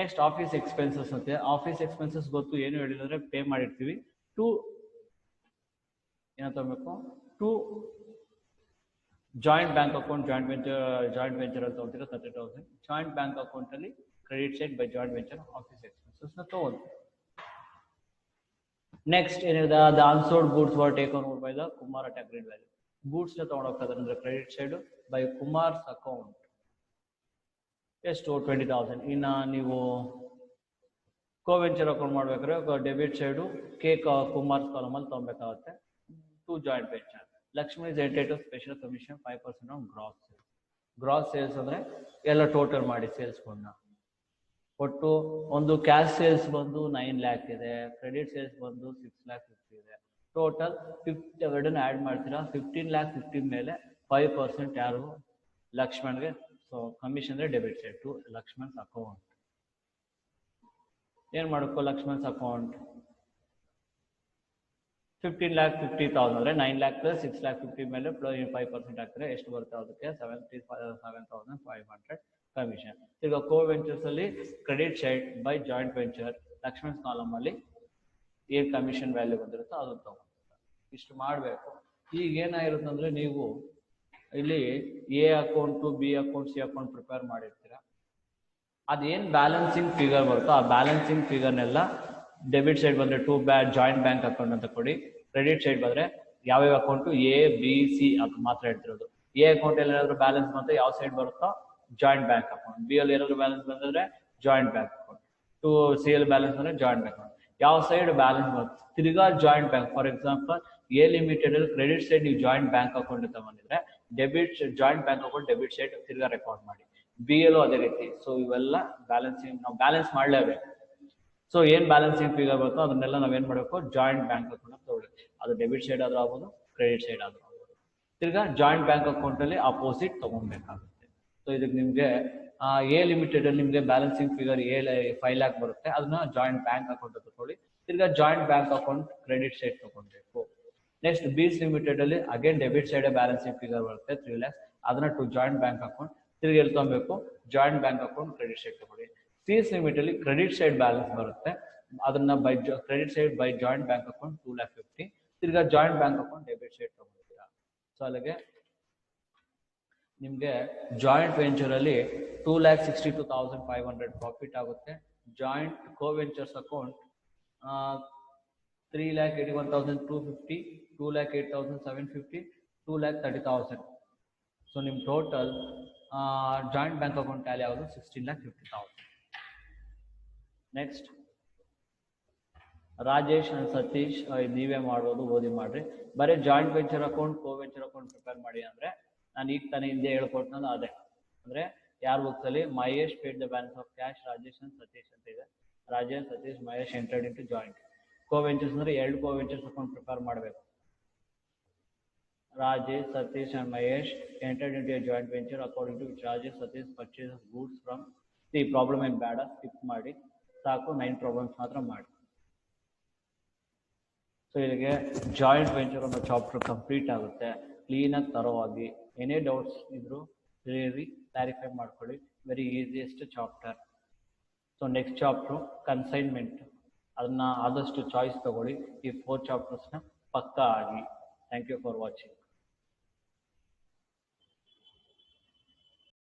Next office expenses ಅಂತೆ. ಆಫೀಸ್ ಎಕ್ಸ್ಪೆನ್ಸಸ್ ಗೊತ್ತು, ಏನು ಹೇಳಿದ್ರೆ ಪೇ ಮಾಡಿರ್ತೀವಿ ಟು ಏನೋ ತಗೋಬೇಕು to joint bank account, joint venture ಅಂತ ತಗೋತೀರಾ 30,000. ಜಾಯಿಂಟ್ ಬ್ಯಾಂಕ್ ಅಕೌಂಟ್ ಅಲ್ಲಿ credit side by joint venture office expenses ನ ತಗೊಂಡು. ನೆಕ್ಸ್ಟ್ ಏನಿದೆ, the unsold goods were taken over by the Kumar at agreed value. Goods ನ ತಗೊಂಡೋಗ್ತಾರೆ ಅಂದ್ರೆ credit side by Kumar's account ಎಷ್ಟು 20,000. ಇನ್ನ ನೀವು ಕೋವೆಂಚರ್ ಅಕೌಂಟ್ ಮಾಡ್ಬೇಕಾದ್ರೆ ಡೆಬಿಟ್ ಸೈಡು ಕುಮಾರ್ಸ್ ಕಾಲಮ್ ಅಲ್ಲಿ ತಗೊಬೇಕಾಗುತ್ತೆ to joint venture. Lakshmi is entitle special commission 5% on gross sales. Gross sales ಅಂದ್ರೆ ಎಲ್ಲ ಟೋಟಲ್ ಮಾಡಿ ಸೇಲ್ಸ್ಗಳನ್ನ. ಒಟ್ಟು ಒಂದು ಕ್ಯಾಶ್ ಸೇಲ್ಸ್ ಬಂದು 9 lakh ಇದೆ, ಕ್ರೆಡಿಟ್ ಸೇಲ್ಸ್ ಬಂದು 6,50,000 ಇದೆ. ಟೋಟಲ್ 50 ಎರಡನ್ನ ಆ್ಯಡ್ ಮಾಡ್ತೀರಾ, 15,50,000 ಮೇಲೆ 5% ಯಾರು ಲಕ್ಷ್ಮಣ್ಗೆ. ಸೊ ಕಮಿಷನ್ ಅಂದ್ರೆ ಡೆಬಿಟ್ ಸೈಡ್ ಟು ಲಕ್ಷ್ಮಣ್ಸ್ ಅಕೌಂಟ್. ಏನ್ ಮಾಡಬೇಕು, ಲಕ್ಷ್ಮಣ್ಸ್ ಅಕೌಂಟ್ 15,50,000 ಅಂದ್ರೆ 9 lakh plus 6,50,000 ಮೇಲೆ 5% ಹಾಕಿದ್ರೆ ಎಷ್ಟು ಬರುತ್ತೆ, ಅದಕ್ಕೆ 77,500 ಕಮಿಷನ್. ಈಗ ಕೋ ವೆಂಚರ್ಸ್ ಅಲ್ಲಿ credit side by joint venture Lakshman column ಅಲ್ಲಿ ಏನ್ ಕಮಿಷನ್ ವ್ಯಾಲ್ಯೂ ಬಂದಿರುತ್ತೋ ಅದು ತಗೊಂಡು. ಇಷ್ಟು ಮಾಡಬೇಕು. ಈಗ ಏನಾಗಿರುತ್ತೆ ಅಂದ್ರೆ ನೀವು ಇಲ್ಲಿ A account, B account, C account prepare ಮಾಡಿರ್ತೀರಾ. ಅದೇನು ಬ್ಯಾಲೆನ್ಸಿಂಗ್ ಫಿಗರ್ ಬರುತ್ತೋ ಆ ಬ್ಯಾಲೆನ್ಸಿಂಗ್ ಫಿಗರ್ನೆಲ್ಲ ಡೆಬಿಟ್ ಸೈಡ್ ಬಂದರೆ ಜಾಯಿಂಟ್ ಬ್ಯಾಂಕ್ ಅಕೌಂಟ್ ಅಂತ ಕೊಡಿ. ಕ್ರೆಡಿಟ್ ಸೈಡ್ ಬಂದರೆ ಯಾವ್ಯಾವ ಅಕೌಂಟು ಎ ಬಿ ಸಿ ಅಂತ ಮಾತ್ರ ಹೇಳ್ತಿರೋದು. ಎ ಅಕೌಂಟ್ ಅಲ್ಲಿ ಏನಾದರೂ ಬ್ಯಾಲೆನ್ಸ್ ಬಂದರೆ ಯಾವ ಸೈಡ್ ಬರುತ್ತೋ ಜಾಯಿಂಟ್ ಬ್ಯಾಂಕ್ ಅಕೌಂಟ್, ಬಿ ಅಲ್ಲಿ ಏನಾದರೂ ಬ್ಯಾಲೆನ್ಸ್ ಬಂದರೆ ಜಾಯಿಂಟ್ ಬ್ಯಾಂಕ್ ಅಕೌಂಟ್, ಸಿ ಅಲ್ಲಿ ಬ್ಯಾಲೆನ್ಸ್ ಬಂದರೆ ಜಾಯಿಂಟ್ ಬ್ಯಾಂಕ್ ಅಕೌಂಟ್. ಯಾವ ಸೈಡ್ ಬ್ಯಾಲೆನ್ಸ್ ಬರುತ್ತೆ ತಿರ್ಗಾ joint bank. For example A limited ಅಲ್ಲಿ ಕ್ರೆಡಿಟ್ ಸೈಡ್ ನೀವು ಜಾಯಿಂಟ್ ಬ್ಯಾಂಕ್ ಅಕೌಂಟ್ ಅಂತ ಬಂದಿದ್ರೆ debit joint bank account debit side ತಿರ್ಗಾ ರೆಕಾರ್ಡ್ ಮಾಡಿ. ಬಿ ಎಲ್ಲೂ ಅದೇ ರೀತಿ. ಸೊ ಇವೆಲ್ಲ ಬ್ಯಾಲೆನ್ಸಿಂಗ್ ನಾವು ಬ್ಯಾಲೆನ್ಸ್ ಮಾಡಲೇಬೇಕು. ಸೊ ಏನ್ ಬ್ಯಾಲೆನ್ಸಿಂಗ್ ಫಿಗರ್ ಬರುತ್ತೋ ಅದನ್ನೆಲ್ಲ ನಾವೇನ್ ಮಾಡಬೇಕು, ಜಾಯಿಂಟ್ ಬ್ಯಾಂಕ್ ಅಕೌಂಟ್ ತಗೊಳ್ಳಿ. ಅದು ಡೆಬಿಟ್ ಸೈಡ್ ಆದ್ರೂ ಆಗ್ಬೋದು, ಕ್ರೆಡಿಟ್ ಸೈಡ್ ಆದ್ರೂ ಆಗ್ಬೋದು. ತಿರ್ಗಾ ಜಾಯಿಂಟ್ ಬ್ಯಾಂಕ್ ಅಕೌಂಟ್ ಅಲ್ಲಿ ಅಪೋಸಿಟ್ ತಗೊಬೇಕಾಗುತ್ತೆ. ಸೊ ಇದಕ್ಕೆ ನಿಮ್ಗೆ ಎ ಲಿಮಿಟೆಡ್ ಅಲ್ಲಿ ನಿಮ್ಗೆ ಬ್ಯಾಲೆನ್ಸಿಂಗ್ ಫಿಗರ್ 5 lakh ಬರುತ್ತೆ, ಅದನ್ನ ಜಾಯಿಂಟ್ ಬ್ಯಾಂಕ್ ಅಕೌಂಟ್ ತಗೊಳ್ಳಿ. ತಿರ್ಗಾ joint bank account credit side ತಗೊಳ್ಬೇಕು. ನೆಕ್ಸ್ಟ್ ಬೀಸ್ ಲಿಮಿಟೆಡ್ ಅಲ್ಲಿ again debit side balancing figure ಬರುತ್ತೆ 3 lakhs, ಅದನ್ನ ಟು ಜಾಯಿಂಟ್ ಬ್ಯಾಂಕ್ ಅಕೌಂಟ್. ತಿರ್ಗಿ ಎಲ್ಲಿ ತಗೊಬೇಕು, joint bank account credit side ತಗೊಳ್ಳಿ. ಸಿಎಸ್ ಲಿಮಿಟ್ ಅಲ್ಲಿ ಕ್ರೆಡಿಟ್ ಸೈಡ್ ಬ್ಯಾಲೆನ್ಸ್ ಬರುತ್ತೆ, ಅದನ್ನ credit side by joint bank account 2,50,000. ತಿರ್ಗಾ joint bank account debit side ತಗೊಳ್ತೀರಾ. ಸೊ ಅಲ್ಲಿಗೆ ನಿಮ್ಗೆ ಜಾಯಿಂಟ್ ವೆಂಚರ್ ಅಲ್ಲಿ 2,62,500 ಪ್ರಾಫಿಟ್ ಆಗುತ್ತೆ. Joint co ventures account 3,81,250, 2,08,750, 2,30,000. So ನಿಮ್ total joint bank account tally ಆಗೋದು 16,50,000. ನೆಕ್ಸ್ಟ್ ರಾಜೇಶ್ ಅಂಡ್ ಸತೀಶ್, ನೀವೇ ಮಾಡ್ಬೋದು, ಓದಿ ಮಾಡ್ರಿ. ಬರೀ ಜಾಯಿಂಟ್ ವೆಂಚರ್ ಅಕೌಂಟ್ ಕೋ ವೆಂಚರ್ ಅಕೌಂಟ್ ಪ್ರಿಪೇರ್ ಮಾಡಿ ಅಂದ್ರೆ ನಾನು ಈಗ ತಾನೇ ಹಿಂದೆ ಹೇಳ್ಕೊಟ್ನಲ್ಲ ಅದೇ. ಅಂದ್ರೆ ಯಾರ ಬುಕ್ಸ್ ಅಲ್ಲಿ Mahesh paid the balance of cash, Rajesh and Satish ಅಂತ ಇದೆ. Rajesh, Satish, Mahesh entered into joint co ventures ಅಂದ್ರೆ 2 ಕೋ ವೆಂಚರ್ಸ್ ಅಕೌಂಟ್ ಪ್ರಿಪೇರ್ ಮಾಡಬೇಕು. Rajesh, Satish and Mahesh entered into a joint venture according to which Rajesh, Satish purchases goods from the problem and bad skip ಮಾಡಿ ಸಾಕು, 9 ಪ್ರಾಬ್ಲಮ್ಸ್ ಮಾತ್ರ ಮಾಡಿ. ಸೊ ಇಲ್ಲಿಗೆ ಜಾಯಿಂಟ್ ವೆಂಚರ್ ಅನ್ನೋ ಚಾಪ್ಟರ್ ಕಂಪ್ಲೀಟ್ ಆಗುತ್ತೆ. ಕ್ಲೀನಾಗಿ ತರೋವಾಗಿ ಏನೇ ಡೌಟ್ಸ್ ಇದ್ರು ಕ್ಲಾರಿಫೈ ಮಾಡ್ಕೊಳ್ಳಿ. Very easiest chapter. So next chapter consignment, ಅದನ್ನ ಆದಷ್ಟು ಚಾಯ್ಸ್ ತಗೊಳ್ಳಿ. ಈ 4 ಚಾಪ್ಟರ್ಸ್ನ ಪಕ್ಕಾ ಆಗಿ. Thank you for watching.